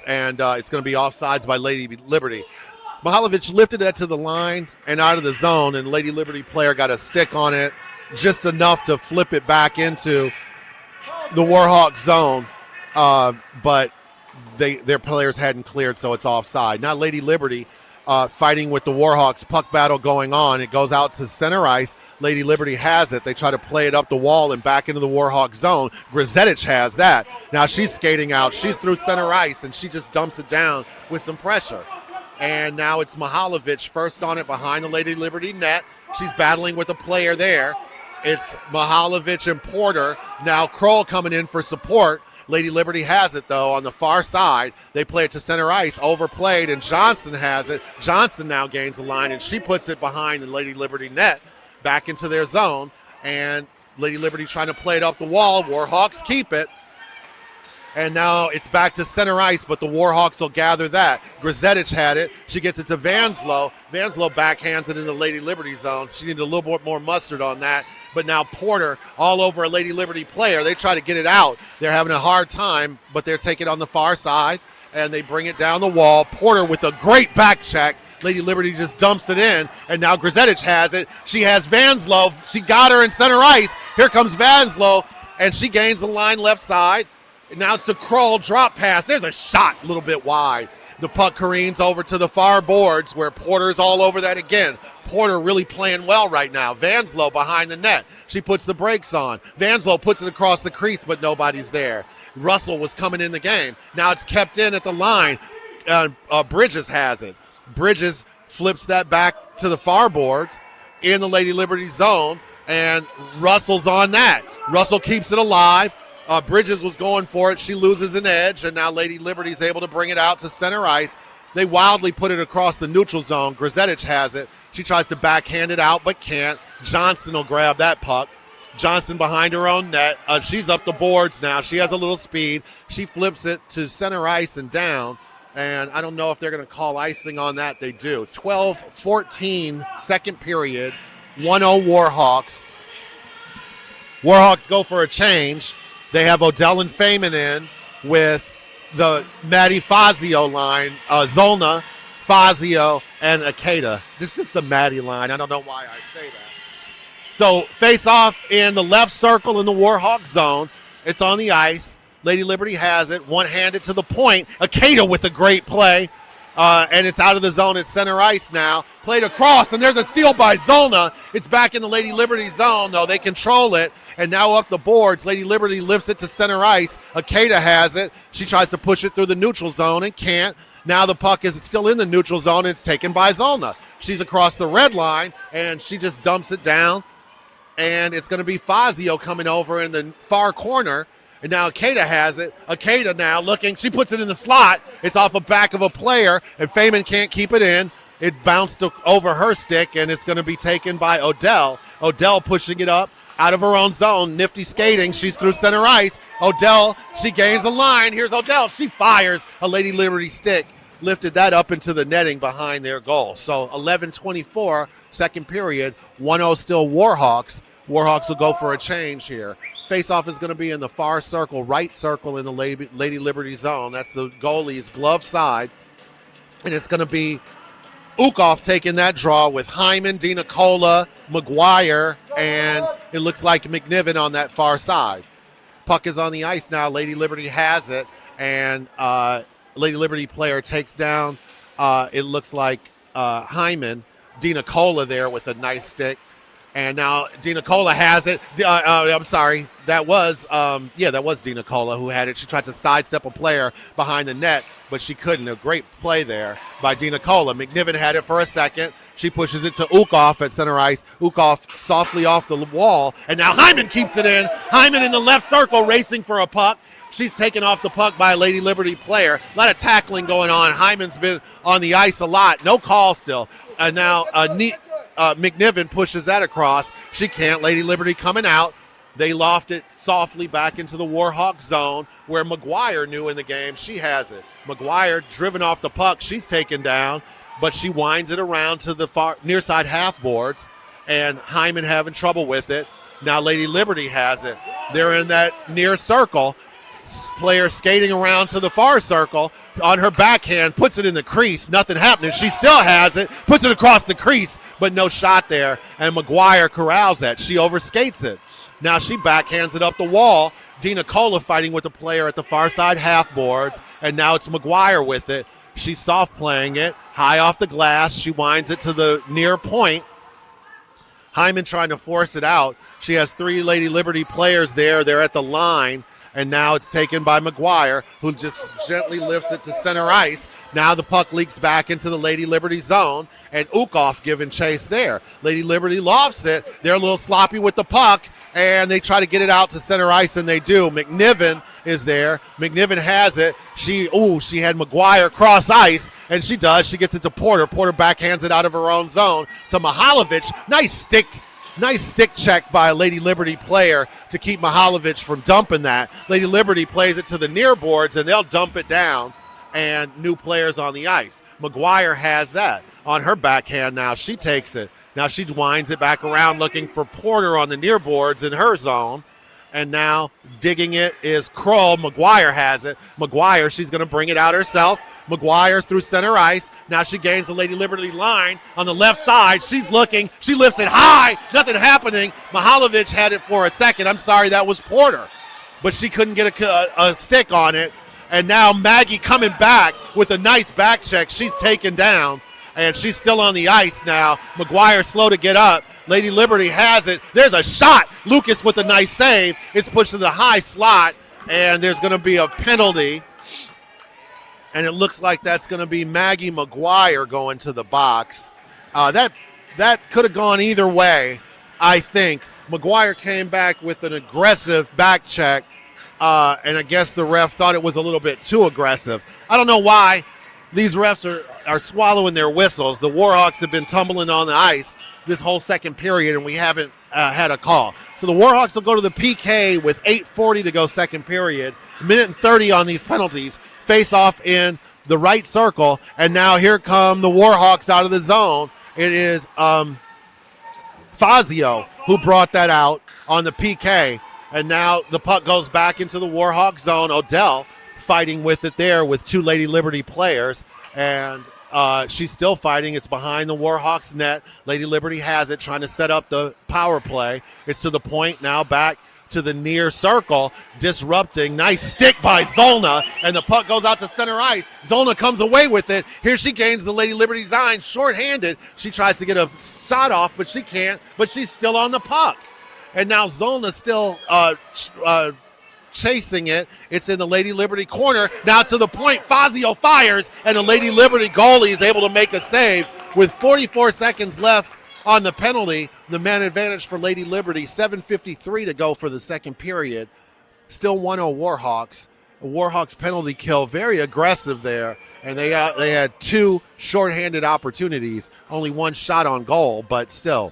And it's going to be offsides by Lady Liberty. Mihalovic lifted that to the line and out of the zone, and Lady Liberty player got a stick on it, just enough to flip it back into the Warhawk zone. But their players hadn't cleared, so it's offside. Now Lady Liberty fighting with the Warhawks, puck battle going on. It goes out to center ice. Lady Liberty has it. They try to play it up the wall and back into the Warhawk zone. Grzetic has that. Now she's skating out. She's through center ice, and she just dumps it down with some pressure. And now it's Mihalovic first on it behind the Lady Liberty net. She's battling with a player there. It's Mihalovic and Porter. Now Kroll coming in for support. Lady Liberty has it, though, on the far side. They play it to center ice, overplayed, and Johnson has it. Johnson now gains the line, and she puts it behind the Lady Liberty net, back into their zone. And Lady Liberty trying to play it up the wall. Warhawks keep it. And now it's back to center ice, but the Warhawks will gather that. Grzetic had it. She gets it to Vanslow. Vanslow backhands it in the Lady Liberty zone. She needed a little bit more mustard on that. But now Porter all over a Lady Liberty player. They try to get it out. They're having a hard time, but they're taking it on the far side, and they bring it down the wall. Porter with a great back check. Lady Liberty just dumps it in, and now Grzetic has it. She has Vanslow. She got her in center ice. Here comes Vanslow, and she gains the line left side. Now it's the Kroll drop pass. There's a shot a little bit wide. The puck careens over to the far boards where Porter's all over that again. Porter really playing well right now. Vanslow behind the net. She puts the brakes on. Vanslow puts it across the crease, but nobody's there. Russell was coming in the game. Now it's kept in at the line. Bridges has it. Bridges flips that back to the far boards in the Lady Liberty zone, and Russell's on that. Russell keeps it alive. Bridges was going for it. She loses an edge, and now Lady Liberty's able to bring it out to center ice. They wildly put it across the neutral zone. Grzetic has it. She tries to backhand it out, but can't. Johnson will grab that puck. Johnson behind her own net. She's up the boards now. She has a little speed. She flips it to center ice and down, and I don't know if they're going to call icing on that. They do. 12-14, second period, 1-0 Warhawks. Warhawks go for a change. They have Odell and Feynman in with the Maddie Fazio line, Zolna, Fazio, and Akeda. This is the Maddie line. I don't know why I say that. So face off in the left circle in the Warhawk zone. It's on the ice. Lady Liberty has it, one-handed to the point. Akeda with a great play. And it's out of the zone at center ice now. Played across, and there's a steal by Zolna. It's back in the Lady Liberty zone, though. They control it, and now up the boards. Lady Liberty lifts it to center ice. Akeda has it. She tries to push it through the neutral zone and can't. Now the puck is still in the neutral zone, and it's taken by Zolna. She's across the red line, and she just dumps it down. And it's going to be Fazio coming over in the far corner. And now Akeda has it. Akeda now looking. She puts it in the slot. It's off the back of a player, and Feynman can't keep it in. It bounced over her stick, and it's going to be taken by Odell. Odell pushing it up out of her own zone. Nifty skating. She's through center ice. Odell, she gains the line. Here's Odell. She fires a Lady Liberty stick. Lifted that up into the netting behind their goal. So 11:24, second period. 1-0 still Warhawks. Warhawks will go for a change here. Face-off is going to be in the far circle, right circle in the Lady Liberty zone. That's the goalie's glove side. And it's going to be Ukov taking that draw with Hyman, Dina Cola, McGuire, and it looks like McNiven on that far side. Puck is on the ice now. Lady Liberty has it, and Lady Liberty player takes down, it looks like Hyman. Dina Cola there with a nice stick. And now Dina Cola has it. I'm sorry. That was Dina Cola who had it. She tried to sidestep a player behind the net, but she couldn't. A great play there by Dina Cola. McNiven had it for a second. She pushes it to Ukov at center ice. Ukov softly off the wall. And now Hyman keeps it in. Hyman in the left circle racing for a puck. She's taken off the puck by a Lady Liberty player. A lot of tackling going on. Hyman's been on the ice a lot. No call still. And now McNiven pushes that across. She can't. Lady Liberty coming out. They loft it softly back into the Warhawk zone where McGuire knew in the game. She has it. McGuire driven off the puck. She's taken down, but she winds it around to the far near side half boards, and Hyman having trouble with it. Now Lady Liberty has it. They're in that near circle. Player skating around to the far circle on her backhand, puts it in the crease. Nothing happening. She still has it, puts it across the crease, but no shot there. And McGuire corrals that. She overskates it. Now she backhands it up the wall. Dina Cola fighting with the player at the far side half boards, and now it's McGuire with it. She's soft playing it, high off the glass. She winds it to the near point. Hyman trying to force it out. She has three Lady Liberty players there. They're at the line. And now it's taken by McGuire, who just gently lifts it to center ice. Now the puck leaks back into the Lady Liberty zone, and Ukov giving chase there. Lady Liberty lofts it. They're a little sloppy with the puck, and they try to get it out to center ice, and they do. McNiven is there. McNiven has it. She had McGuire cross ice, and she does. She gets it to Porter. Porter backhands it out of her own zone to Mihalovic. Nice stick check by a Lady Liberty player to keep Mihalovic from dumping that. Lady Liberty plays it to the near boards, and they'll dump it down, and new players on the ice. McGuire has that on her backhand now. She takes it. Now she winds it back around looking for Porter on the near boards in her zone. And now digging it is Kroll. McGuire has it. McGuire, she's going to bring it out herself. McGuire through center ice. Now she gains the Lady Liberty line on the left side. She's looking. She lifts it high. Nothing happening. Mihalovic had it for a second. I'm sorry, that was Porter. But she couldn't get a stick on it. And now Maggie coming back with a nice back check. She's taken down. And she's still on the ice now. McGuire slow to get up. Lady Liberty has it. There's a shot. Lucas with a nice save. It's pushed to the high slot. And there's going to be a penalty. And it looks like that's going to be Maggie McGuire going to the box. That could have gone either way, I think. McGuire came back with an aggressive back check. And I guess the ref thought it was a little bit too aggressive. I don't know why these refs are swallowing their whistles. The Warhawks have been tumbling on the ice this whole second period, and we haven't had a call. So the Warhawks will go to the PK with 8:40 to go second period. A minute and 30 on these penalties. Face off in the right circle, and now here come the Warhawks out of the zone. It is Fazio who brought that out on the PK, and now the puck goes back into the Warhawk zone. Odell fighting with it there with two Lady Liberty players, and She's still fighting. It's behind the Warhawks net. Lady Liberty has it, trying to set up the power play. It's to the point now, back to the near circle, disrupting. Nice stick by Zolna, and the puck goes out to center ice. Zolna comes away with it. Here she gains the Lady Liberty Zine, shorthanded. She tries to get a shot off, but she can't, but she's still on the puck. And now Zolna still chasing it. It's in the Lady Liberty corner. Now to the point, Fazio fires, and the Lady Liberty goalie is able to make a save with 44 seconds left on the penalty. The man advantage for Lady Liberty, 7:53 to go for the second period. Still 1-0 Warhawks. The Warhawks penalty kill, very aggressive there, and they had two shorthanded opportunities, only one shot on goal, but still.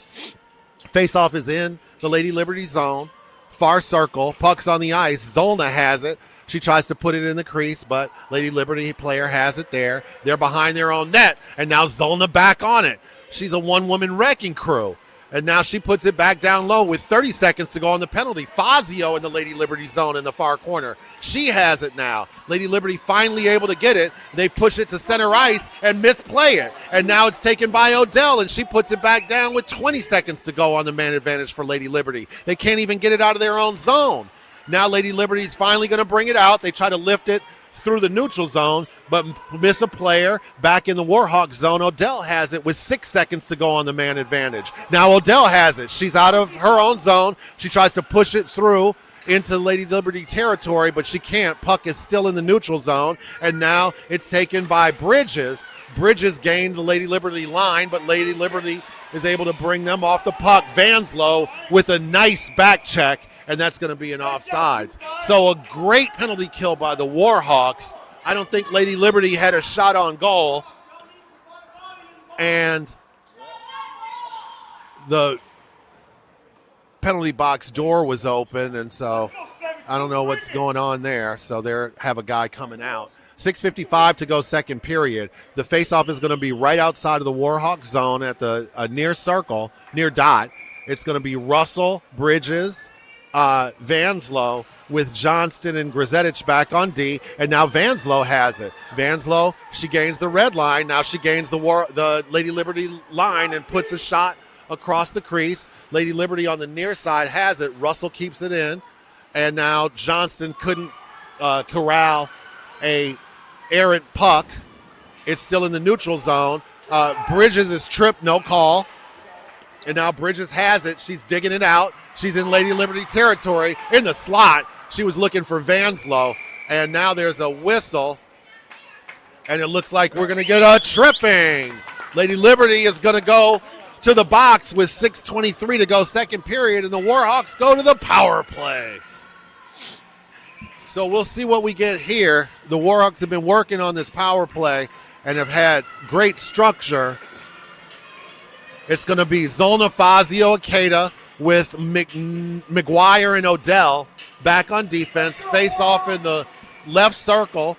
Face-off is in the Lady Liberty zone. Far circle, puck's on the ice. Zolna has it. She tries to put it in the crease, but Lady Liberty player has it there. They're behind their own net, and now Zolna back on it. She's a one-woman wrecking crew, and now she puts it back down low with 30 seconds to go on the penalty. Fazio in the Lady Liberty zone in the far corner. She has it now. Lady Liberty finally able to get it. They push it to center ice and misplay it, and now it's taken by Odell, and she puts it back down with 20 seconds to go on the man advantage for Lady Liberty. They can't even get it out of their own zone. Now Lady Liberty's finally going to bring it out. They try to lift it through the neutral zone, but miss a player. Back in the Warhawk zone, Odell has it with 6 seconds to go on the man advantage. Now Odell has it. She's out of her own zone. She tries to push it through into Lady Liberty territory, but she can't. Puck is still in the neutral zone, and now it's taken by Bridges. Bridges gained the Lady Liberty line, but Lady Liberty is able to bring them off the puck. Vanslow with a nice back check, and that's going to be an offsides. So a great penalty kill by the Warhawks. I don't think Lady Liberty had a shot on goal. And the penalty box door was open, and so I don't know what's going on there. So they have a guy coming out. 6:55 to go second period. The faceoff is going to be right outside of the Warhawk zone at the near circle, near dot. It's going to be Russell, Bridges, Vanslow with Johnston and Grzetich back on D, and now Vanslow has it. Vanslow, she gains the red line. Now she gains the Lady Liberty line and puts a shot across the crease. Lady Liberty on the near side has it. Russell keeps it in, and now Johnston couldn't corral a errant puck. It's still in the neutral zone. Bridges is tripped, no call. And now Bridges has it. She's digging it out. She's in Lady Liberty territory in the slot. She was looking for Vanslow. And now there's a whistle. And it looks like we're going to get a tripping. Lady Liberty is going to go to the box with 6:23 to go second period. And the Warhawks go to the power play. So we'll see what we get here. The Warhawks have been working on this power play and have had great structure. It's going to be Zolna, Fazio, Akeda with McGuire and Odell back on defense. Face off in the left circle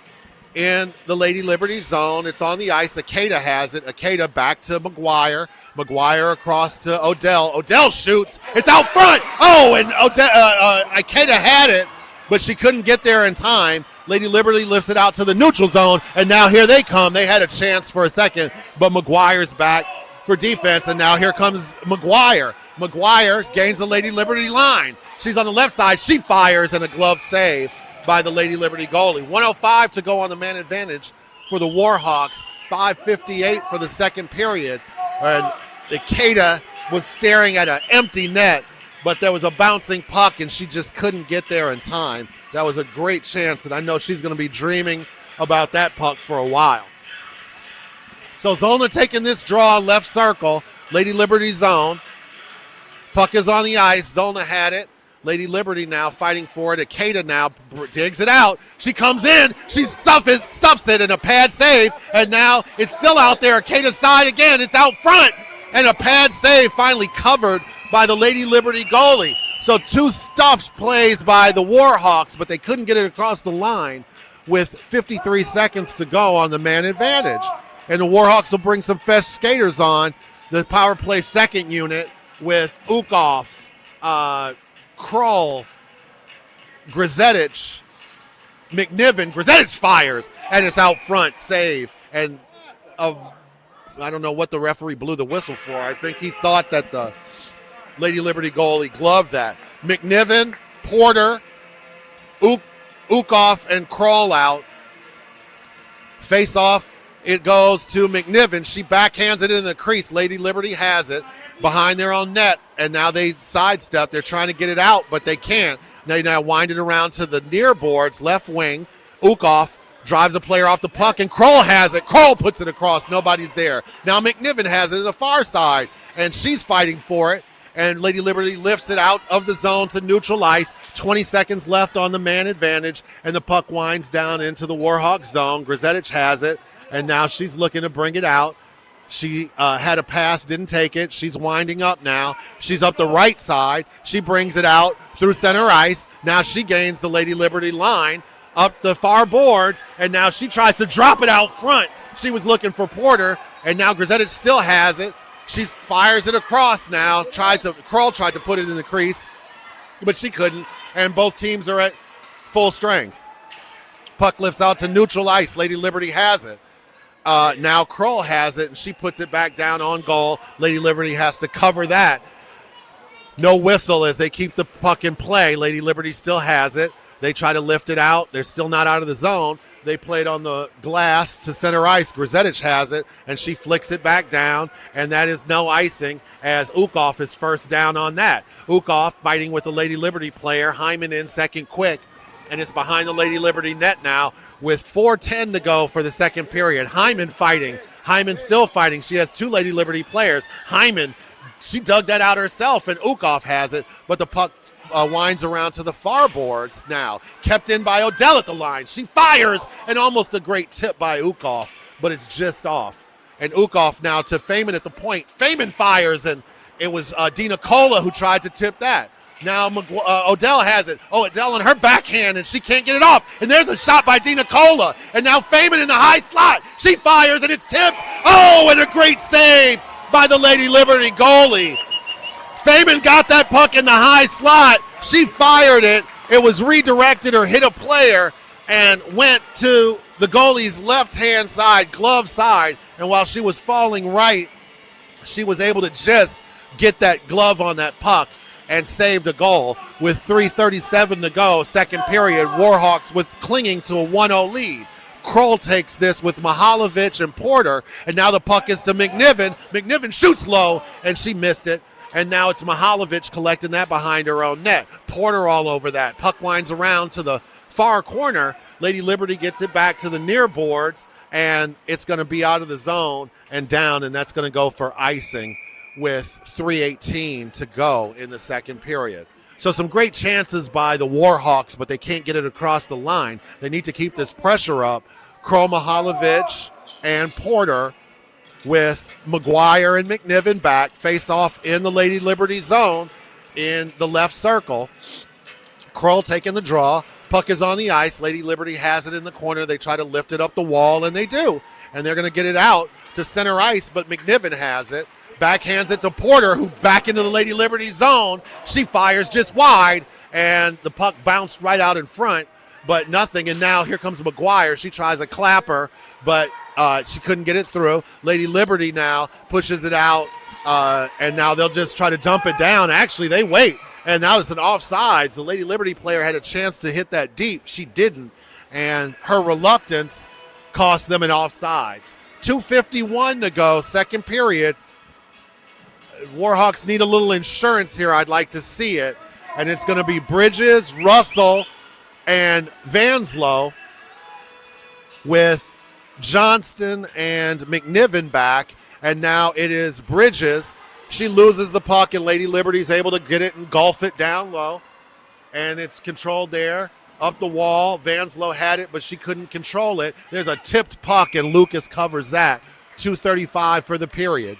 in the Lady Liberty zone. It's on the ice. Akeda has it. Akeda back to McGuire. McGuire across to Odell. Odell shoots. It's out front. Oh, and Akeda had it, but she couldn't get there in time. Lady Liberty lifts it out to the neutral zone, and now here they come. They had a chance for a second, but McGuire's back for defense, and now here comes McGuire. McGuire gains the Lady Liberty line. She's on the left side. She fires, and a glove save by the Lady Liberty goalie. 1:05 to go on the man advantage for the Warhawks. 5:58 for the second period. And Akeda was staring at an empty net, but there was a bouncing puck, and she just couldn't get there in time. That was a great chance, and I know she's going to be dreaming about that puck for a while. So Zolna taking this draw left circle, Lady Liberty zone. Puck is on the ice. Zolna had it. Lady Liberty now fighting for it. Akeda now digs it out. She comes in. She stuffs it in a pad save, and now it's still out there. Akeda's side again. It's out front, and a pad save finally covered by the Lady Liberty goalie. So two stuffs plays by the Warhawks, but they couldn't get it across the line with 53 seconds to go on the man advantage. And the Warhawks will bring some fresh skaters on. The power play second unit with Ukov, Kroll, Grzetich, McNiven. Grzetich fires, and it's out front. Save. And I don't know what the referee blew the whistle for. I think he thought that the Lady Liberty goalie gloved that. McNiven, Porter, Ukoff, and Kroll out. Face off, it goes to McNiven. She backhands it in the crease. Lady Liberty has it behind their own net, and now they sidestep. They're trying to get it out, but they can't. They now wind it around to the near boards, left wing. Ukoff drives a player off the puck, and Kroll has it. Kroll puts it across. Nobody's there. Now McNiven has it at the far side, and she's fighting for it. And Lady Liberty lifts it out of the zone to neutral ice. 20 seconds left on the man advantage, and the puck winds down into the Warhawks zone. Grzetic has it, and now she's looking to bring it out. She had a pass, didn't take it. She's winding up now. She's up the right side. She brings it out through center ice. Now she gains the Lady Liberty line up the far boards, and now she tries to drop it out front. She was looking for Porter, and now Grzetic still has it. She fires it across now. Kroll tried to put it in the crease, but she couldn't, and both teams are at full strength. Puck lifts out to neutral ice. Lady Liberty has it. Now Kroll has it, and she puts it back down on goal. Lady Liberty has to cover that. No whistle as they keep the puck in play. Lady Liberty still has it. They try to lift it out. They're still not out of the zone. They played on the glass to center ice. Grzetic has it, and she flicks it back down, and that is no icing as Ukoff is first down on that. Ukoff fighting with the Lady Liberty player. Hyman in second quick, and it's behind the Lady Liberty net now with 4:10 to go for the second period. Hyman fighting. Hyman still fighting. She has two Lady Liberty players. Hyman, she dug that out herself, and Ukoff has it, but the puck winds around to the far boards now. Kept in by Odell at the line. She fires, and almost a great tip by Ukoff, but it's just off. And Ukoff now to Feynman at the point. Feynman fires, and it was Dina Cola who tried to tip that. Now Odell has it. Oh, Odell on her backhand, and she can't get it off. And there's a shot by Dina Cola. And now Feynman in the high slot. She fires, and it's tipped. Oh, and a great save by the Lady Liberty goalie. Feynman got that puck in the high slot. She fired it. It was redirected or hit a player and went to the goalie's left-hand side, glove side. And while she was falling right, she was able to just get that glove on that puck and saved a goal with 3:37 to go, second period. Warhawks with clinging to a 1-0 lead. Kroll takes this with Mihalovic and Porter, and now the puck is to McNiven. McNiven shoots low, and she missed it. And now it's Mihalovic collecting that behind her own net. Porter all over that. Puck winds around to the far corner. Lady Liberty gets it back to the near boards, and it's going to be out of the zone and down, and that's going to go for icing with 3:18 to go in the second period. So some great chances by the Warhawks, but they can't get it across the line. They need to keep this pressure up. Kroll, Mihalovic, and Porter with McGuire and McNiven back, face off in the Lady Liberty zone in the left circle. Kroll taking the draw. Puck is on the ice. Lady Liberty has it in the corner. They try to lift it up the wall, and they do. And they're going to get it out to center ice, but McNiven has it. Backhands it to Porter, who back into the Lady Liberty zone. She fires just wide, and the puck bounced right out in front, but nothing. And now here comes McGuire. She tries a clapper, but she couldn't get it through. Lady Liberty now pushes it out, and now they'll just try to dump it down. Actually, they wait, and now it's an offsides. The Lady Liberty player had a chance to hit that deep. She didn't, and her reluctance cost them an offsides. 2:51 to go, second period. Warhawks need a little insurance here. I'd like to see it, and it's going to be Bridges, Russell, and Vanslow with Johnston and McNiven back, and now it is Bridges. She loses the puck, and Lady Liberty's able to get it and golf it down low, and it's controlled there up the wall. Vanslow had it, but she couldn't control it. There's a tipped puck, and Lucas covers that. 2:35 for the period,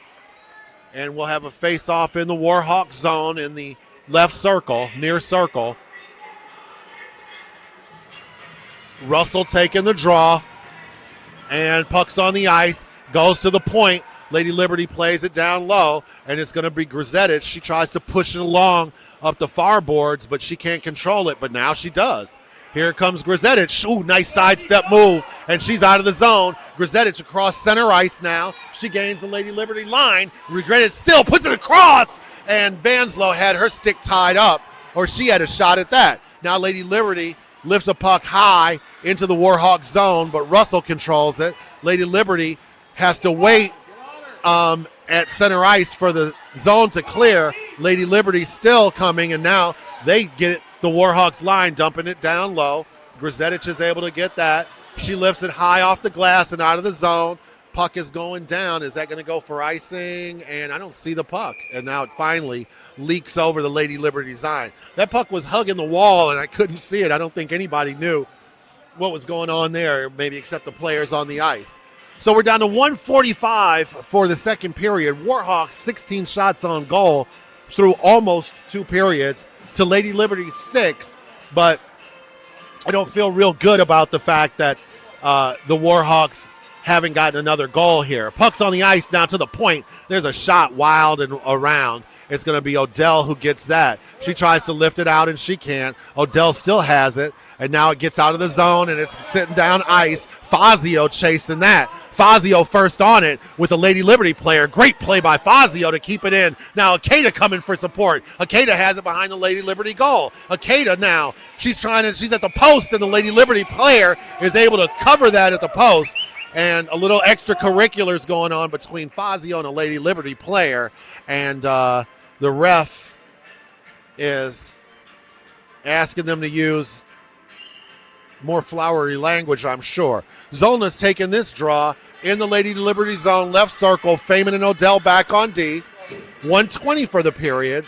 and we'll have a face-off in the Warhawk zone in the left circle, near circle. Russell taking the draw. And puck's on the ice, goes to the point. Lady Liberty plays it down low, and it's going to be Grzetic. She tries to push it along up the far boards, but she can't control it, but now she does. Here comes Grzetic. Ooh, nice sidestep move, and she's out of the zone. Grzetic across center ice now. She gains the Lady Liberty line. Grzetic still puts it across, and Vanslow had her stick tied up, or she had a shot at that. Now Lady Liberty lifts a puck high into the Warhawks zone, but Russell controls it. Lady Liberty has to wait at center ice for the zone to clear. Lady Liberty still coming, and now they get it, the Warhawks line, dumping it down low. Grzetic is able to get that. She lifts it high off the glass and out of the zone. Puck is going down. Is that going to go for icing? And I don't see the puck. And now it finally leaks over the Lady Liberty line. That puck was hugging the wall, and I couldn't see it. I don't think anybody knew what was going on there, maybe except the players on the ice. So we're down to 1:45 for the second period. Warhawks 16 shots on goal through almost 2 periods to Lady Liberty's 6, but I don't feel real good about the fact that the Warhawks haven't gotten another goal here. Puck's on the ice now to the point. There's a shot wild and around. It's going to be Odell who gets that. She tries to lift it out, and she can't. Odell still has it, and now it gets out of the zone, and it's sitting down ice. Fazio chasing that. Fazio first on it with a Lady Liberty player. Great play by Fazio to keep it in. Now Akeda coming for support. Akeda has it behind the Lady Liberty goal. Akeda now, she's at the post, and the Lady Liberty player is able to cover that at the post. And a little extracurriculars going on between Fazio and a Lady Liberty player. And the ref is asking them to use more flowery language, I'm sure. Zolna's taking this draw in the Lady Liberty zone, left circle. Feynman and Odell back on D. 1:20 for the period.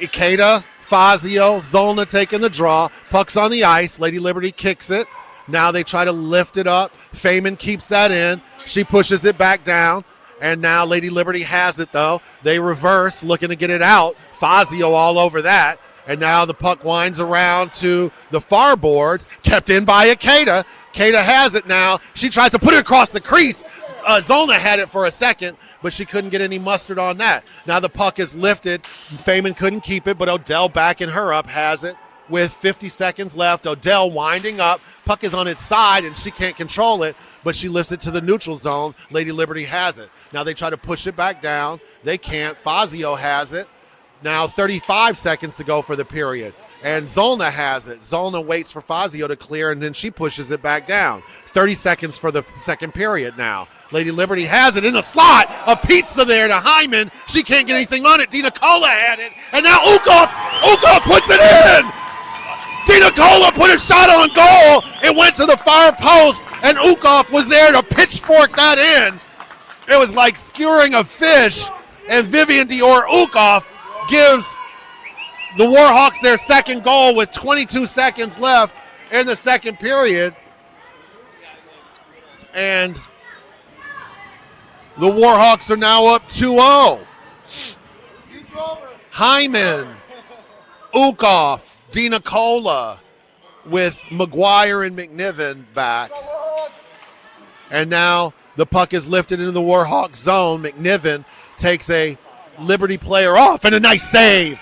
Ikeda, Fazio, Zolna taking the draw. Puck's on the ice. Lady Liberty kicks it. Now they try to lift it up. Feynman keeps that in. She pushes it back down. And now Lady Liberty has it, though. They reverse, looking to get it out. Fazio all over that. And now the puck winds around to the far boards, kept in by Akeda. Akeda has it now. She tries to put it across the crease. Zolna had it for a second, but she couldn't get any mustard on that. Now the puck is lifted. Feynman couldn't keep it, but Odell backing her up has it with 50 seconds left. Odell winding up. Puck is on its side, and she can't control it, but she lifts it to the neutral zone. Lady Liberty has it. Now they try to push it back down. They can't. Fazio has it. Now 35 seconds to go for the period. And Zolna has it. Zolna waits for Fazio to clear, and then she pushes it back down. 30 seconds for the second period now. Lady Liberty has it in the slot. A pizza there to Hyman. She can't get anything on it. Dina Cola had it. And now Ukov puts it in. Dina Cola put a shot on goal. It went to the far post, and Ukov was there to pitchfork that in. It was like skewering a fish, and Vivian Dior Ukov gives the Warhawks their second goal with 22 seconds left in the second period. And the Warhawks are now up 2-0. Hyman, Ukov, Dina Cola with McGuire and McNiven back. And now the puck is lifted into the Warhawk zone. McNiven takes a Liberty player off, and a nice save.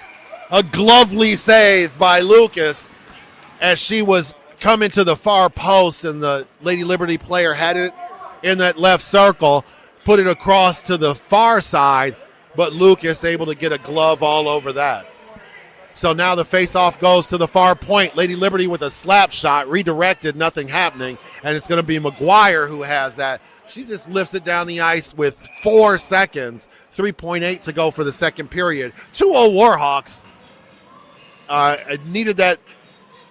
A glovely save by Lucas as she was coming to the far post, and the Lady Liberty player had it in that left circle, put it across to the far side, but Lucas able to get a glove all over that. So now the faceoff goes to the far point. Lady Liberty with a slap shot, redirected, nothing happening, and it's going to be McGuire who has that. She just lifts it down the ice with 4 seconds, 3.8 to go for the second period. 2-0 Warhawks. Needed that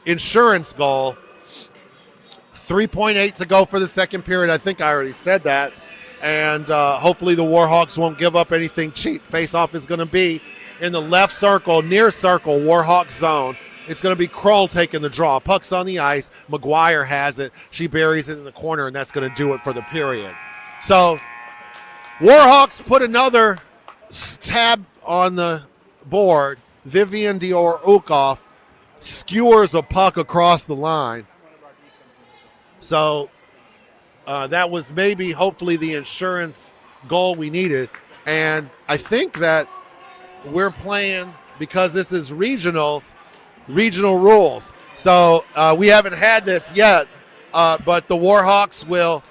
insurance goal. 3.8 to go for the second period. I think I already said that. And hopefully the Warhawks won't give up anything cheap. Faceoff is going to be in the left circle, near circle, Warhawk zone. It's going to be Kroll taking the draw. Puck's on the ice. McGuire has it. She buries it in the corner, and that's going to do it for the period. So Warhawks put another tab on the board. Vivian Dior Ukov skewers a puck across the line. So that was maybe, hopefully, the insurance goal we needed. And I think that we're playing, because this is regionals, regional rules. So we haven't had this yet, but the Warhawks will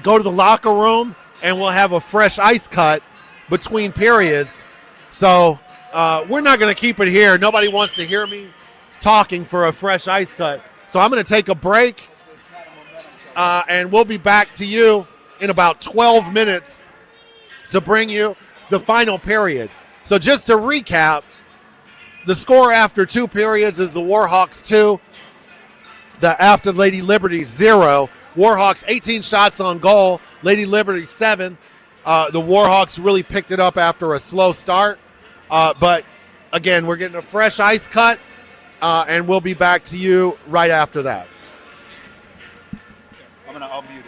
go to the locker room and we'll have a fresh ice cut between periods. So we're not going to keep it here. Nobody wants to hear me talking for a fresh ice cut. So I'm going to take a break, and we'll be back to you in about 12 minutes to bring you the final period. So just to recap, the score after 2 periods is the Warhawks 2, the after Lady Liberty 0. Warhawks 18 shots on goal, Lady Liberty 7. The Warhawks really picked it up after a slow start. But again, we're getting a fresh ice cut, and we'll be back to you right after that. I'll mute it.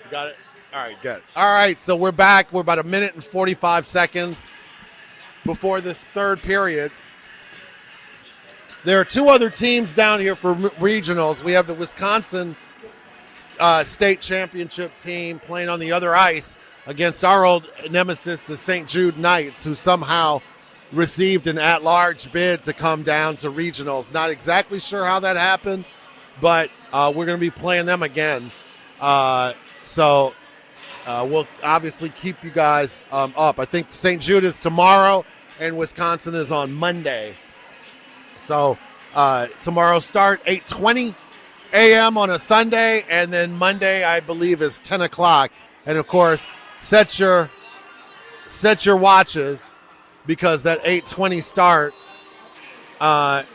You got it? All right, good. All right, so we're back. We're about 1 minute and 45 seconds before the third period. There are two other teams down here for regionals. We have the Wisconsin state championship team playing on the other ice against our old nemesis, the St. Jude Knights, who somehow received an at-large bid to come down to regionals. Not exactly sure how that happened, but we're going to be playing them again. So we'll obviously keep you guys up. I think St. Jude is tomorrow and Wisconsin is on Monday. So tomorrow start 8:20 a.m. on a Sunday, and then Monday I believe is 10 o'clock. And of course, set your watches, because that 8:20 start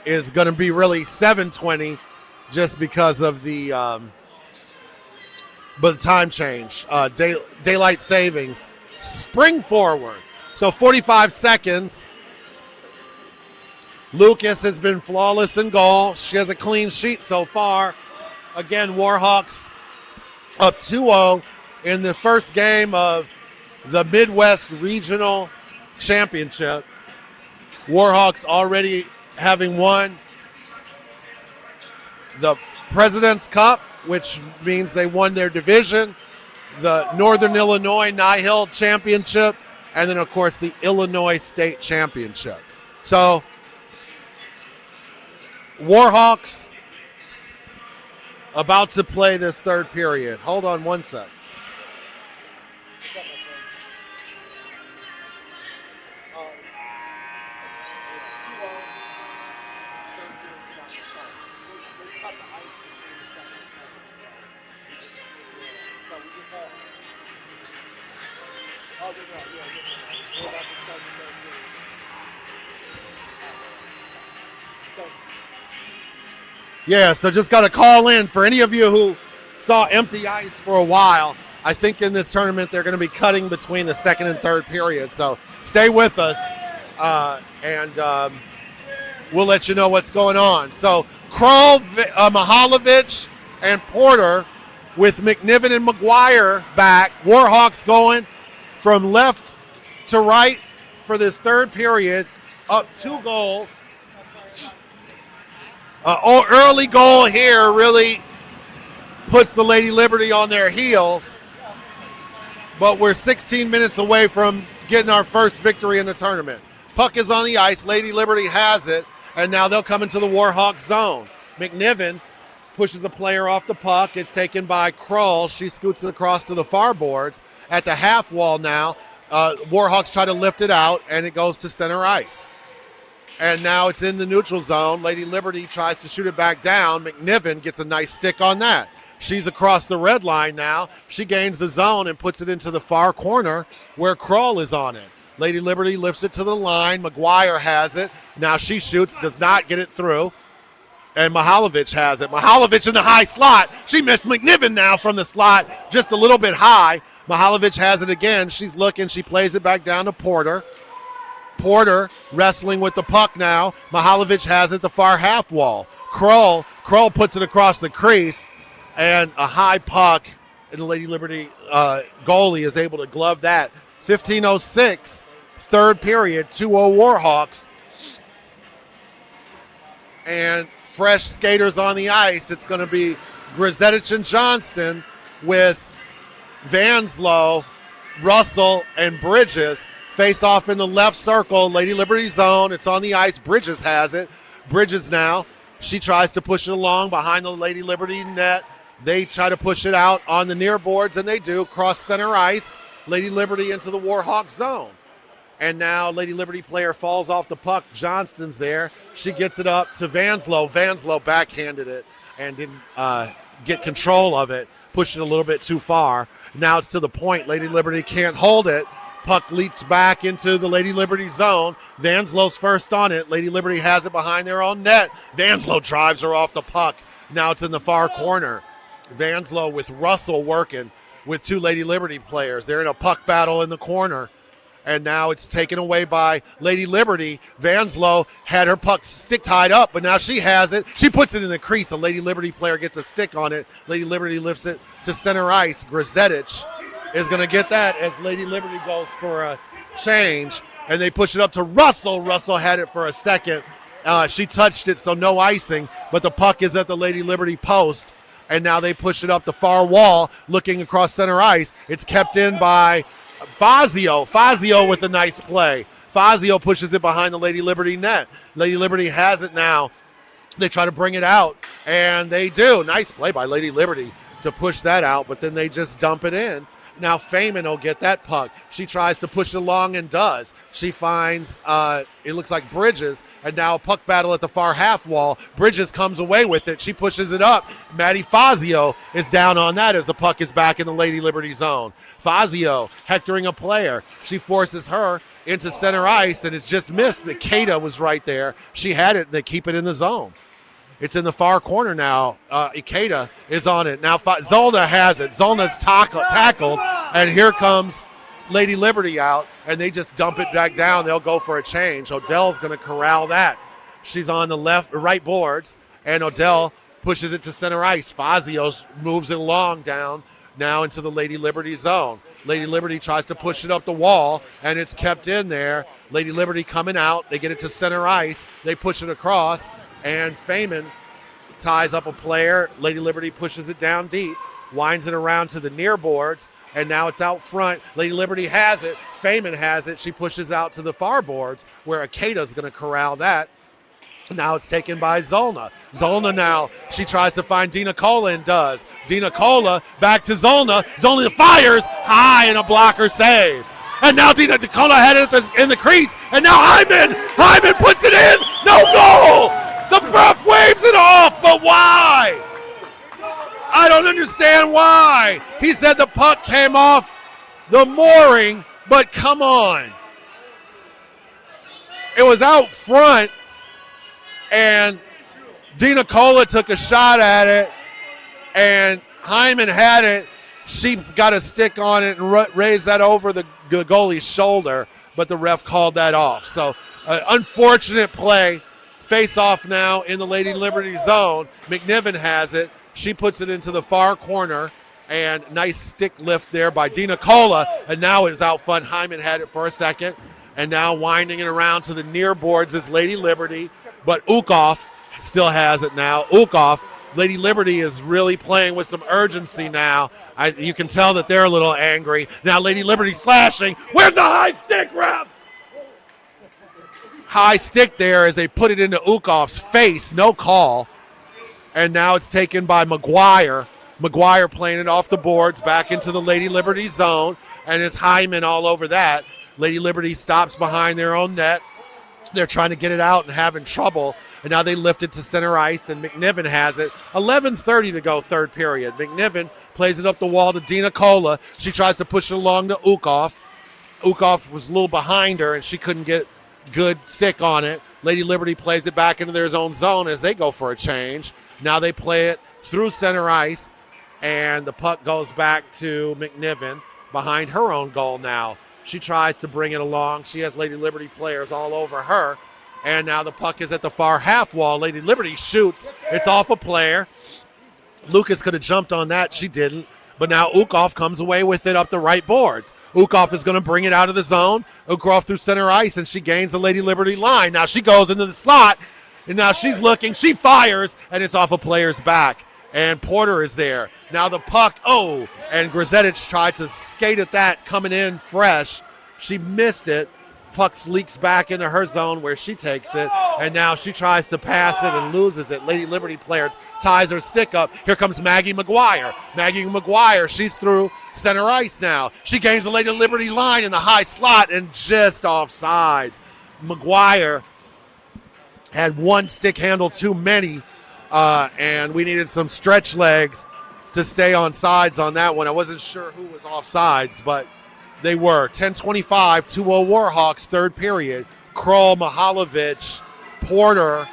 is going to be really 7:20, just because of the time change, daylight savings, spring forward. So 45 seconds. Lucas has been flawless in goal. She has a clean sheet so far. Again, Warhawks up 2-0 in the first game of the Midwest Regional Championship. Warhawks already having won the President's Cup, which means they won their division, the Northern Illinois Nihil Championship, and then, of course, the Illinois State Championship. So Warhawks about to play this third period. Hold on one sec. Yeah, so just got to call in for any of you who saw empty ice for a while. I think in this tournament they're going to be cutting between the second and third period. So stay with us, and we'll let you know what's going on. So Kroll, Mihalovic, and Porter with McNiven and McGuire back. Warhawks going from left to right for this third period, up 2 goals. Early goal here really puts the Lady Liberty on their heels, but we're 16 minutes away from getting our first victory in the tournament. Puck is on the ice. Lady Liberty has it, and now they'll come into the Warhawk zone. McNiven pushes a player off the puck. It's taken by Kroll. She scoots it across to the far boards. At the half wall now, Warhawks try to lift it out, and it goes to center ice. And now it's in the neutral zone. Lady Liberty tries to shoot it back down. McNiven gets a nice stick on that. She's across the red line now. She gains the zone and puts it into the far corner where Kroll is on it. Lady Liberty lifts it to the line. McGuire has it. Now she shoots, does not get it through. And Mihalovic has it. Mihalovic in the high slot. She missed McNiven now from the slot, just a little bit high. Mihalovic has it again. She's looking. She plays it back down to Porter. Porter wrestling with the puck now. Mihalovic has it the far half wall. Kroll puts it across the crease, and a high puck, and the Lady Liberty goalie is able to glove that. 15:06, third period, 2-0 Warhawks. And fresh skaters on the ice. It's going to be Grizetich and Johnston with Vanslow, Russell, and Bridges. Face off in the left circle, Lady Liberty zone. It's on the ice. Bridges has it. Bridges now. She tries to push it along behind the Lady Liberty net. They try to push it out on the near boards, and they do. Cross center ice. Lady Liberty into the Warhawk zone. And now Lady Liberty player falls off the puck. Johnston's there. She gets it up to Vanslow. Vanslow backhanded it and didn't get control of it. Pushed it a little bit too far. Now it's to the point. Lady Liberty can't hold it. Puck leaks back into the Lady Liberty zone. Vanslow's first on it. Lady Liberty has it behind their own net. Vanslow drives her off the puck. Now it's in the far corner. Vanslow with Russell working with 2 Lady Liberty players. They're in a puck battle in the corner. and now it's taken away by Lady Liberty. Vanslow had her puck stick tied up, but now she has it. She puts it in the crease. A Lady Liberty player gets a stick on it. Lady Liberty lifts it to center ice. Grzetic is going to get that as Lady Liberty goes for a change, and they push it up to Russell. Russell had it for a second. She touched it, so no icing, but the puck is at the Lady Liberty post, and now they push it up the far wall, looking across center ice. It's kept in by Fazio. Fazio with a nice play. Fazio pushes it behind the Lady Liberty net. Lady Liberty has it now. They try to bring it out, and they do. Nice play by Lady Liberty to push that out, but then they just dump it in. Now Feynman will get that puck. She tries to push it along and does. She finds, it looks like Bridges, and now a puck battle at the far half wall. Bridges comes away with it. She pushes it up. Maddie Fazio is down on that as the puck is back in the Lady Liberty zone. Fazio hectoring a player. She forces her into center ice, and it's just missed. Ikeda was right there. She had it, and they keep it in the zone. It's in the far corner now. Ikeda is on it. Now Zolna has it. Zolna's tackled, and here comes Lady Liberty out, and they just dump it back down. They'll go for a change. Odell's going to corral that. She's on the right boards, and Odell pushes it to center ice. Fazio moves it along down now into the Lady Liberty zone. Lady Liberty tries to push it up the wall, and it's kept in there. Lady Liberty coming out. They get it to center ice. They push it across. And Feynman ties up a player. Lady Liberty pushes it down deep, winds it around to the near boards, and now it's out front. Lady Liberty has it. Feynman has it. She pushes out to the far boards where Ikeda's going to corral that. Now it's taken by Zolna. Zolna now, she tries to find Dina Cola and does. Dina Cola back to Zolna. Zolna fires high and a blocker save. And now Dina Cola had it in the crease, and now Hyman puts it in. No goal! The ref waves it off, but why? I don't understand why. He said the puck came off the mooring, but come on. It was out front, and Dina Cola took a shot at it, and Hyman had it. She got a stick on it and raised that over the goalie's shoulder, but the ref called that off. So, unfortunate play. Face off now in the Lady Liberty zone. McNiven has it. She puts it into the far corner, and nice stick lift there by Dina Cola, and now it's out front. Hyman had it for a second, and now winding it around to the near boards is Lady Liberty, but Ukov still has it now. Ukov, Lady Liberty is really playing with some urgency now. You can tell that they're a little angry. Now Lady Liberty slashing. Where's the high stick, ref? High stick there as they put it into Ukov's face. No call. And now it's taken by McGuire. McGuire playing it off the boards back into the Lady Liberty zone. And it's Hyman all over that. Lady Liberty stops behind their own net. They're trying to get it out and having trouble. And now they lift it to center ice, and McNiven has it. 11:30 to go, third period. McNiven plays it up the wall to Dina Cola. She tries to push it along to Ukov. Ukov was a little behind her, and she couldn't get good stick on it. Lady Liberty plays it back into their own zone as they go for a change. Now they play it through center ice, and the puck goes back to McNiven behind her own goal now. She tries to bring it along. She has Lady Liberty players all over her. And now the puck is at the far half wall. Lady Liberty shoots. It's off a player. Lucas could have jumped on that. She didn't. But now Ukov comes away with it up the right boards. Ukov is going to bring it out of the zone. Ukov through center ice, and she gains the Lady Liberty line. Now she goes into the slot, and now she's looking. She fires, and it's off a player's back. And Porter is there. Now the puck, and Grzetic tried to skate at that coming in fresh. She missed it. Puck leaks back into her zone where she takes it, and now she tries to pass it and loses it. Lady Liberty player ties her stick up. Here comes Maggie McGuire. Maggie McGuire, she's through center ice now. She gains the Lady Liberty line in the high slot and just offsides. McGuire had one stick handle too many, and we needed some stretch legs to stay on sides on that one. I wasn't sure who was offsides, but they were. 10:25, 2-0 Warhawks, third period. Kroll, Mihalovic, Porter,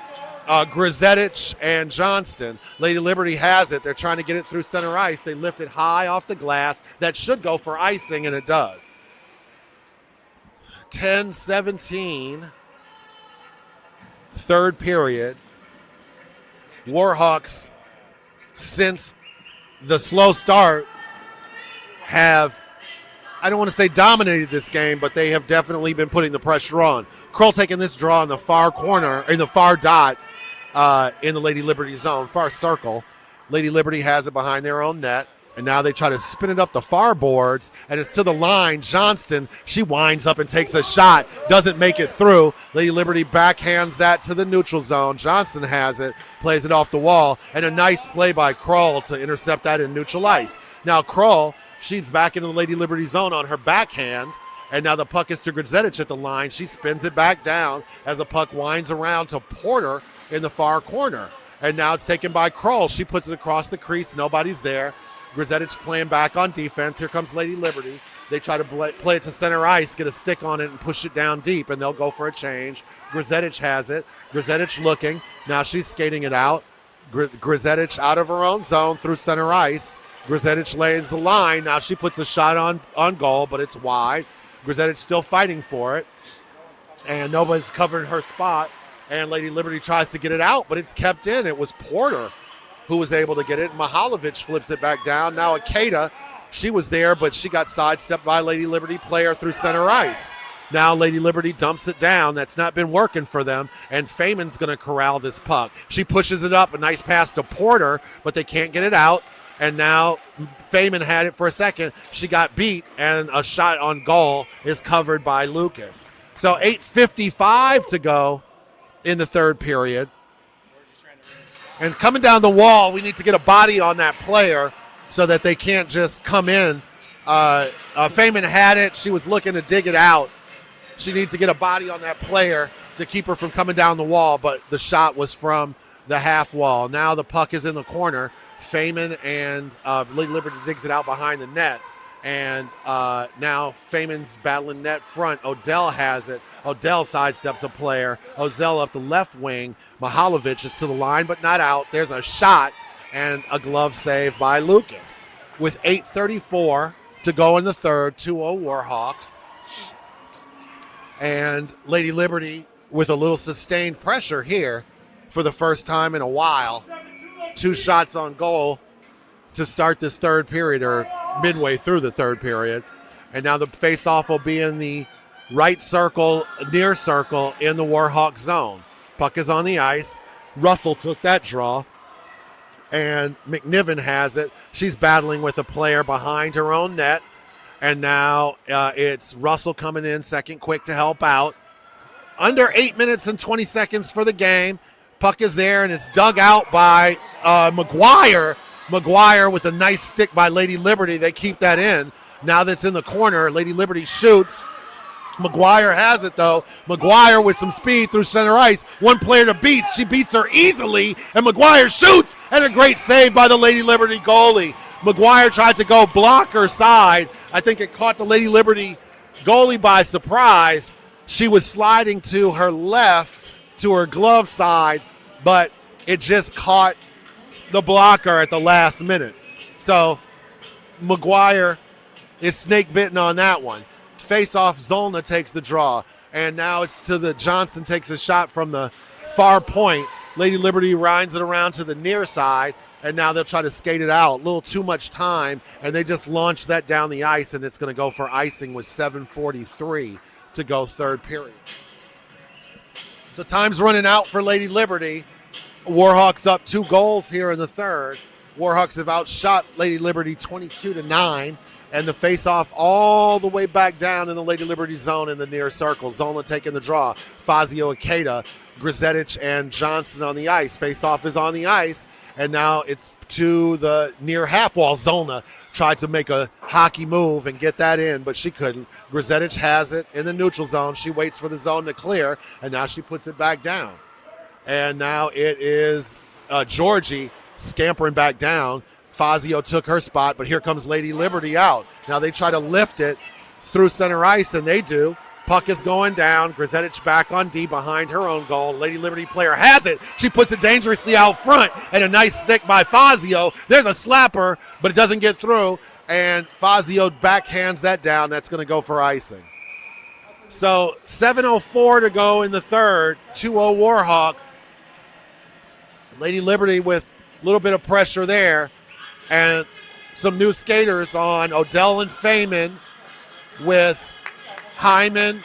Grzetic, and Johnston. Lady Liberty has it. They're trying to get it through center ice. They lift it high off the glass. That should go for icing, and it does. 10-17, third period. Warhawks, since the slow start, have, I don't want to say dominated this game, but they have definitely been putting the pressure on. Kroll taking this draw in the far corner, in the far dot, in the Lady Liberty zone, far circle. Lady Liberty has it behind their own net, and now they try to spin it up the far boards, and it's to the line. Johnston, she winds up and takes a shot, doesn't make it through. Lady Liberty backhands that to the neutral zone. Johnston has it, plays it off the wall, and a nice play by Kroll to intercept that in neutral ice. Now Kroll, she's back into the Lady Liberty zone on her backhand, and now the puck is to Grzetic at the line. She spins it back down as the puck winds around to Porter in the far corner. And now it's taken by Kroll. She puts it across the crease. Nobody's there. Grzetic playing back on defense. Here comes Lady Liberty. They try to play it to center ice, get a stick on it, and push it down deep, and they'll go for a change. Grzetic has it. Grzetic looking. Now she's skating it out. Grzetic out of her own zone through center ice. Grzetic lays the line. Now she puts a shot on goal, but it's wide. Grzetic still fighting for it, and nobody's covering her spot. And Lady Liberty tries to get it out, but it's kept in. It was Porter who was able to get it. Mihalovic flips it back down. Now Akeda, she was there, but she got sidestepped by Lady Liberty player through center ice. Now Lady Liberty dumps it down. That's not been working for them, and Feynman's going to corral this puck. She pushes it up, a nice pass to Porter, but they can't get it out. And now Feynman had it for a second. She got beat, and a shot on goal is covered by Lucas. So 8:55 to go in the third period. And coming down the wall, we need to get a body on that player so that they can't just come in. Feynman had it. She was looking to dig it out. She needs to get a body on that player to keep her from coming down the wall, but the shot was from the half wall. Now the puck is in the corner. Feynman and Lady Liberty digs it out behind the net. And now Feynman's battling net front. Odell has it. Odell sidesteps a player. Odell up the left wing. Mihalovic is to the line, but not out. There's a shot and a glove save by Lucas. With 8:34 to go in the third, 2-0 Warhawks. And Lady Liberty with a little sustained pressure here for the first time in a while. 2 shots on goal to start this third period, or midway through the third period. And now the face-off will be in the right circle, near circle, in the Warhawk zone. Puck is on the ice. Russell took that draw, and McNiven has it. She's battling with a player behind her own net, and now it's Russell coming in second quick to help out. Under 8 minutes and 20 seconds for the game. Puck is there, and it's dug out by McGuire. McGuire with a nice stick by Lady Liberty. They keep that in. Now that's in the corner, Lady Liberty shoots. McGuire has it, though. McGuire with some speed through center ice. One player to beat. She beats her easily, and McGuire shoots, and a great save by the Lady Liberty goalie. McGuire tried to go block her side. I think it caught the Lady Liberty goalie by surprise. She was sliding to her left, to her glove side, but it just caught the blocker at the last minute. So McGuire is snake bitten on that one. Face off, Zolna takes the draw, and now it's to the Johnston takes a shot from the far point. Lady Liberty rinds it around to the near side, and now they'll try to skate it out. A little too much time, and they just launch that down the ice, and it's going to go for icing with 7:43 to go third period. So time's running out for Lady Liberty. Warhawks up 2 goals here in the third. Warhawks have outshot Lady Liberty 22-9, and the face-off all the way back down in the Lady Liberty zone in the near circle. Zolna taking the draw. Fazio Akeda, Grzetic, and Johnston on the ice. Face-off is on the ice, and now it's to the near half wall. Zolna tried to make a hockey move and get that in, but she couldn't. Grzetic has it in the neutral zone. She waits for the zone to clear, and now she puts it back down. And now it is Georgie scampering back down. Fazio took her spot, but here comes Lady Liberty out. Now they try to lift it through center ice, and they do. Puck is going down. Grzetic back on D behind her own goal. Lady Liberty player has it. She puts it dangerously out front, and a nice stick by Fazio. There's a slapper, but it doesn't get through, and Fazio backhands that down. That's going to go for icing. So 7:04 to go in the third. 2-0 Warhawks. Lady Liberty with a little bit of pressure there. And some new skaters on Odell and Feynman with Hyman,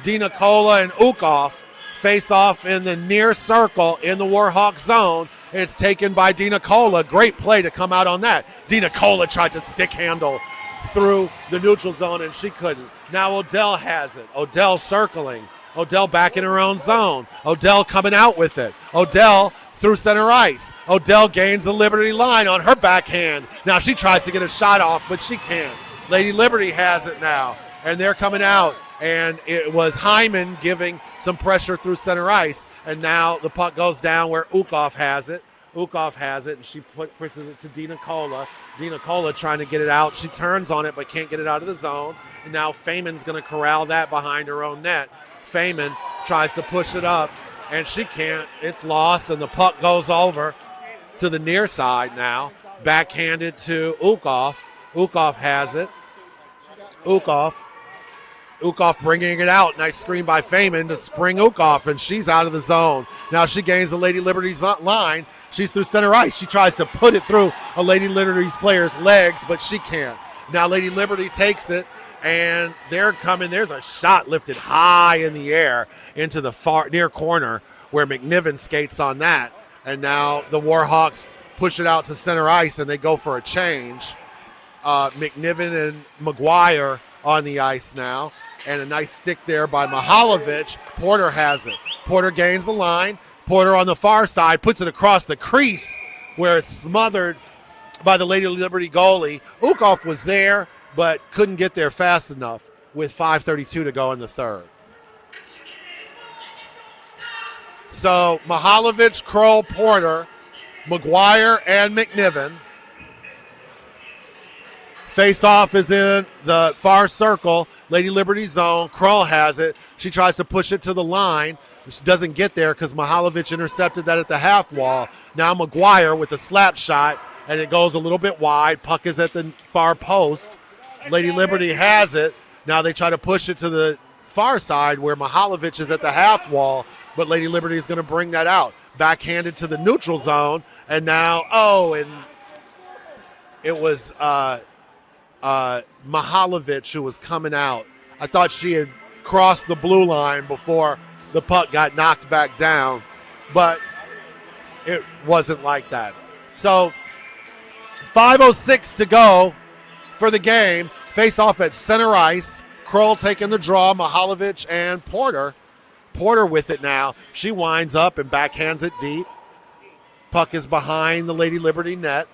Dina Cola, and Ukoff face off in the near circle in the Warhawk zone. It's taken by Dina Cola. Great play to come out on that. Dina Cola tried to stick handle through the neutral zone, and she couldn't. Now Odell has it. Odell circling. Odell back in her own zone. Odell coming out with it. Odell through center ice. Odell gains the Liberty line on her backhand. Now she tries to get a shot off, but she can't. Lady Liberty has it now, and they're coming out. And it was Hyman giving some pressure through center ice. And now the puck goes down where Ukoff has it. Ukoff has it, and she pushes it to Dina Cola. Dina Cola trying to get it out. She turns on it, but can't get it out of the zone. And now Feynman's going to corral that behind her own net. Feynman tries to push it up, and she can't. It's lost, and the puck goes over to the near side now. Backhanded to Ukoff. Ukoff has it. Ukoff bringing it out. Nice screen by Feynman to spring Ukoff, and she's out of the zone. Now she gains the Lady Liberty's line. She's through center ice. She tries to put it through a Lady Liberty's player's legs, but she can't. Now Lady Liberty takes it, and they're coming. There's a shot lifted high in the air into the far near corner where McNiven skates on that. And now the Warhawks push it out to center ice, and they go for a change. McNiven and McGuire on the ice now. And a nice stick there by Mihalovic. Porter has it. Porter gains the line. Porter on the far side puts it across the crease where it's smothered by the Lady Liberty goalie. Ukoff was there, but couldn't get there fast enough with 5:32 to go in the third. So Mihalovic, Kroll, Porter, McGuire, and McNiven. Face-off is in the far circle, Lady Liberty zone. Kroll has it. She tries to push it to the line. She doesn't get there because Mihalovic intercepted that at the half wall. Now McGuire with a slap shot, and it goes a little bit wide. Puck is at the far post. Lady Liberty has it. Now they try to push it to the far side where Mihalovic is at the half wall, but Lady Liberty is going to bring that out. Backhanded to the neutral zone, and now, and it was Mihalovic who was coming out. I thought she had crossed the blue line before the puck got knocked back down, but it wasn't like that. So 5:06 to go for the game. Face off at center ice. Kroll taking the draw, Mihalovic and Porter. Porter with it now. She winds up and backhands it deep. Puck is behind the Lady Liberty net.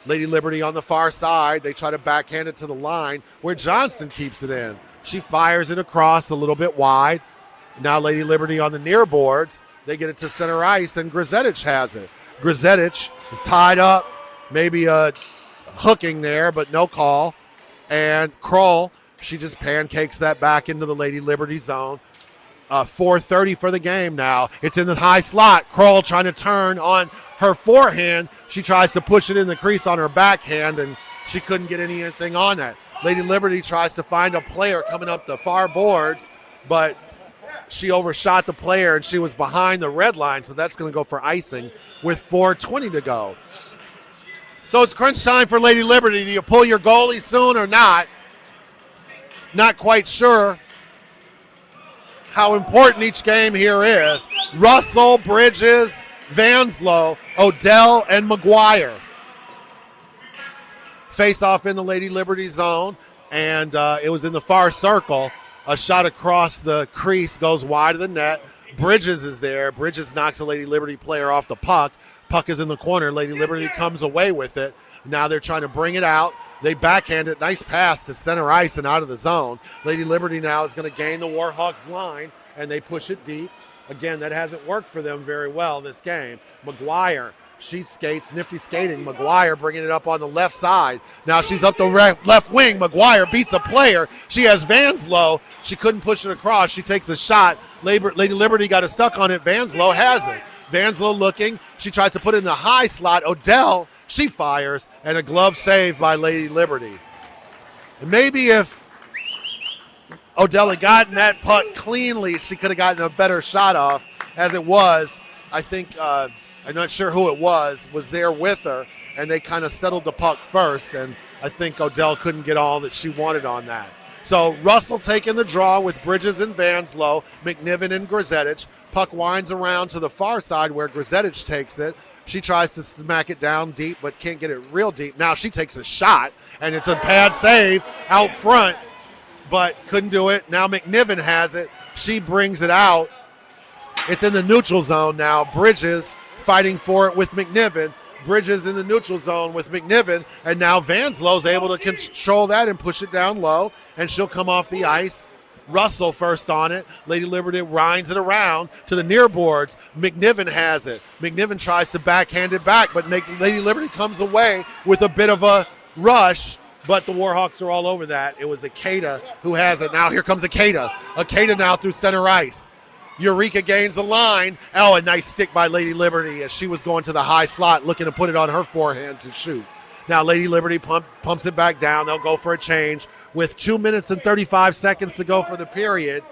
Lady Liberty on the far side. They try to backhand it to the line where Johnston keeps it in. She fires it across a little bit wide. Now Lady Liberty on the near boards. They get it to center ice, and Grzetic has it. Grzetic is tied up. Maybe a hooking there, but no call. And Kroll, she just pancakes that back into the Lady Liberty zone. 4:30 for the game now. It's in the high slot. Kroll trying to turn on her forehand. She tries to push it in the crease on her backhand, and she couldn't get anything on that. Lady Liberty tries to find a player coming up the far boards, but she overshot the player, and she was behind the red line, so that's going to go for icing with 4:20 to go. So it's crunch time for Lady Liberty. Do you pull your goalie soon or not? Not quite sure how important each game here is. Russell, Bridges, Vanslow, Odell, and McGuire face off in the Lady Liberty zone, and it was in the far circle. A shot across the crease goes wide of the net. Bridges is there. Bridges knocks a Lady Liberty player off the puck. Puck is in the corner. Lady Liberty comes away with it. Now they're trying to bring it out. They backhand it. Nice pass to center ice and out of the zone. Lady Liberty now is going to gain the Warhawks line, and they push it deep. Again, that hasn't worked for them very well this game. McGuire, she skates, nifty skating. McGuire bringing it up on the left side. Now she's up the left wing. McGuire beats a player. She has Vanslow. She couldn't push it across. She takes a shot. Lady Liberty got stuck on it. Vanslow has it. Vanslow looking. She tries to put it in the high slot. Odell, she fires, and a glove save by Lady Liberty. And maybe if Odell had gotten that puck cleanly. She could have gotten a better shot off. As it was, I think, I'm not sure who it was there with her, and they kind of settled the puck first, and I think Odell couldn't get all that she wanted on that. So Russell taking the draw with Bridges and Vanslow, McNiven and Grzetic. Puck winds around to the far side where Grzetic takes it. She tries to smack it down deep, but can't get it real deep. Now she takes a shot, and it's a pad save out front, but couldn't do it. Now McNiven has it. She brings it out. It's in the neutral zone now. Bridges fighting for it with McNiven. Bridges in the neutral zone with McNiven, and now Vanslow's able to control that and push it down low, and she'll come off the ice. Russell first on it. Lady Liberty winds it around to the near boards. McNiven has it. McNiven tries to backhand it back, but Lady Liberty comes away with a bit of a rush, but the Warhawks are all over that. It was Akeda who has it. Now here comes Akeda. Akeda now through center ice. Eureka gains the line. Oh, a nice stick by Lady Liberty as she was going to the high slot looking to put it on her forehand to shoot. Now Lady Liberty pumps it back down. They'll go for a change with 2 minutes and 35 seconds to go for the period.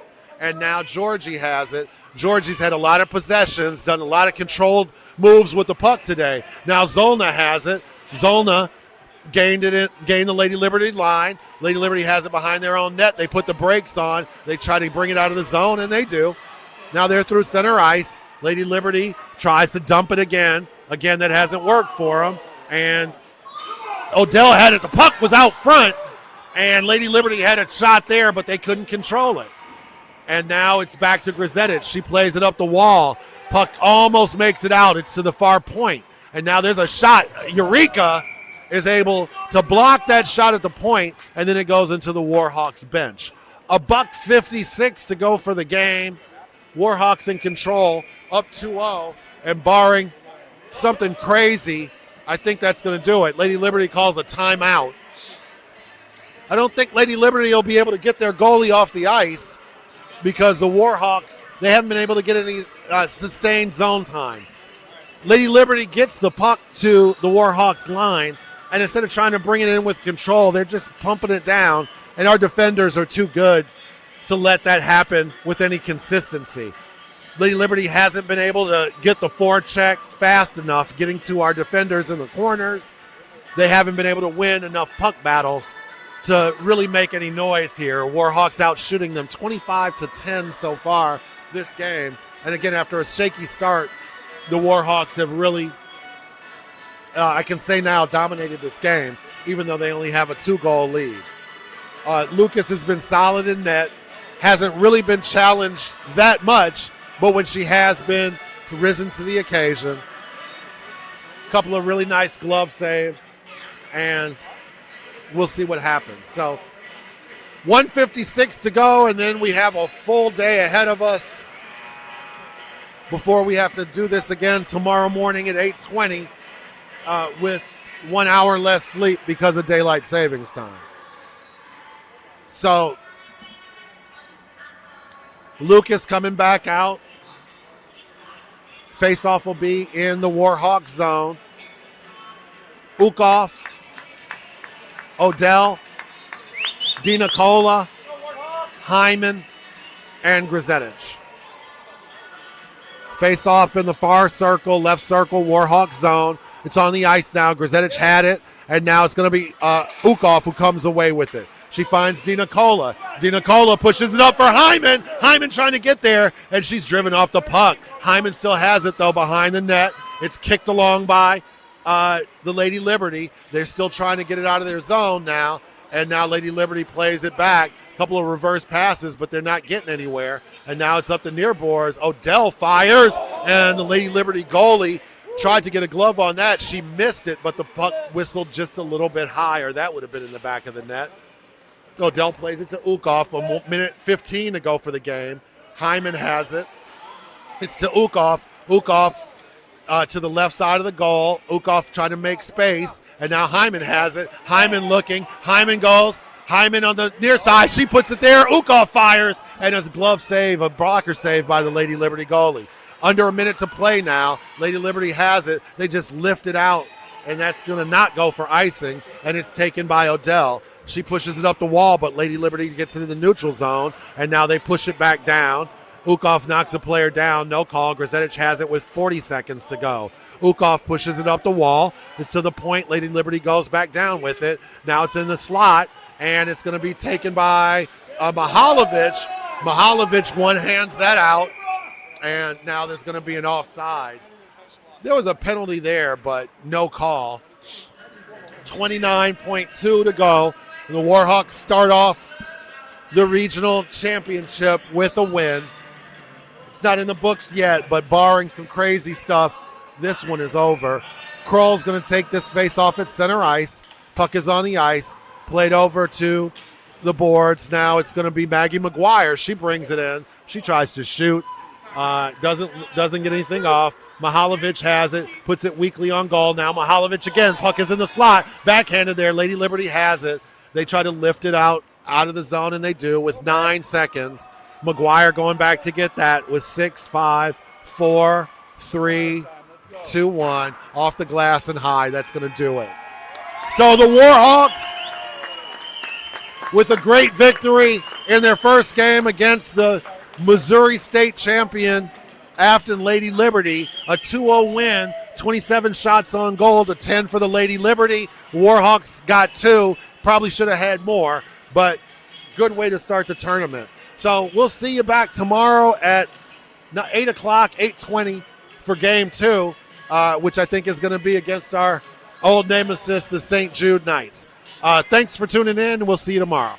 And now Georgie has it. Georgie's had a lot of possessions, done a lot of controlled moves with the puck today. Now Zolna has it. Zolna gained the Lady Liberty line. Lady Liberty has it behind their own net. They put the brakes on. They try to bring it out of the zone, and they do. Now they're through center ice. Lady Liberty tries to dump it again. Again, that hasn't worked for them. And Odell had it. The puck was out front, and Lady Liberty had a shot there, but they couldn't control it. And now it's back to Grzetic. She plays it up the wall. Puck almost makes it out. It's to the far point. And now there's a shot. Eureka is able to block that shot at the point, and then it goes into the Warhawks bench. $1:56 to go for the game. Warhawks in control, up 2-0, and barring something crazy, I think that's going to do it. Lady Liberty calls a timeout. I don't think Lady Liberty will be able to get their goalie off the ice because the Warhawks, they haven't been able to get any sustained zone time. Lady Liberty gets the puck to the Warhawks line, and instead of trying to bring it in with control, they're just pumping it down, and our defenders are too good to let that happen with any consistency. Lady Liberty hasn't been able to get the forecheck fast enough, getting to our defenders in the corners. They haven't been able to win enough puck battles to really make any noise here. Warhawks out shooting them 25-10 so far this game. And again, after a shaky start, the Warhawks have really, I can say now, dominated this game, even though they only have a 2-goal lead. Lucas has been solid in net. Hasn't really been challenged that much, but when she has been, risen to the occasion. A couple of really nice glove saves, and we'll see what happens. So 1:56 to go, and then we have a full day ahead of us before we have to do this again tomorrow morning at 8:20 with 1 hour less sleep because of daylight savings time. So Lucas coming back out. Face-off will be in the Warhawk zone. Ukoff, Odell, DiNicola, Hyman, and Grzetic. Face-off in the far circle, left circle, Warhawk zone. It's on the ice now. Grzetic had it, and now it's going to be Ukoff who comes away with it. She finds DiNicola. DiNicola pushes it up for Hyman. Hyman trying to get there, and she's driven off the puck. Hyman still has it, though, behind the net. It's kicked along by the Lady Liberty. They're still trying to get it out of their zone now, and now Lady Liberty plays it back. A couple of reverse passes, but they're not getting anywhere. And now it's up to near boards. Odell fires, and the Lady Liberty goalie tried to get a glove on that. She missed it, but the puck whistled just a little bit higher. That would have been in the back of the net. Odell plays it to Ukoff. 1:15 to go for the game. Hyman has it. It's to Ukoff. Ukoff to the left side of the goal. Ukoff trying to make space, and now Hyman has it. Hyman looking. Hyman goes. Hyman on the near side. She puts it there. Ukoff fires, and it's a glove save, a blocker save by the Lady Liberty goalie. Under a minute to play now. Lady Liberty has it. They just lift it out, and that's going to not go for icing, and it's taken by Odell. She pushes it up the wall, but Lady Liberty gets into the neutral zone, and now they push it back down. Ukov knocks a player down. No call. Grzetic has it with 40 seconds to go. Ukov pushes it up the wall. It's to the point. Lady Liberty goes back down with it. Now it's in the slot, and it's going to be taken by Mihalovic. Mihalovic one-hands that out, and now there's going to be an offsides. There was a penalty there, but no call. 29.2 to go. The Warhawks start off the regional championship with a win. It's not in the books yet, but barring some crazy stuff, this one is over. Kroll's going to take this face off at center ice. Puck is on the ice. Played over to the boards. Now it's going to be Maggie McGuire. She brings it in. She tries to shoot. Doesn't get anything off. Mihalovic has it, puts it weakly on goal. Now Mihalovic again. Puck is in the slot. Backhanded there. Lady Liberty has it. They try to lift it out of the zone, and they do with 9 seconds. McGuire going back to get that with 6, 5, 4, 3, 2, 1. Off the glass and high. That's going to do it. So the Warhawks, with a great victory in their first game against the Missouri State champion, Afton Lady Liberty, a 2-0 win, 27 shots on goal to 10 for the Lady Liberty. Warhawks got 2, probably should have had more, but good way to start the tournament. So we'll see you back tomorrow at 8 o'clock, 8:20 for game 2, which I think is going to be against our old nemesis, the St. Jude Knights. Thanks for tuning in, and we'll see you tomorrow.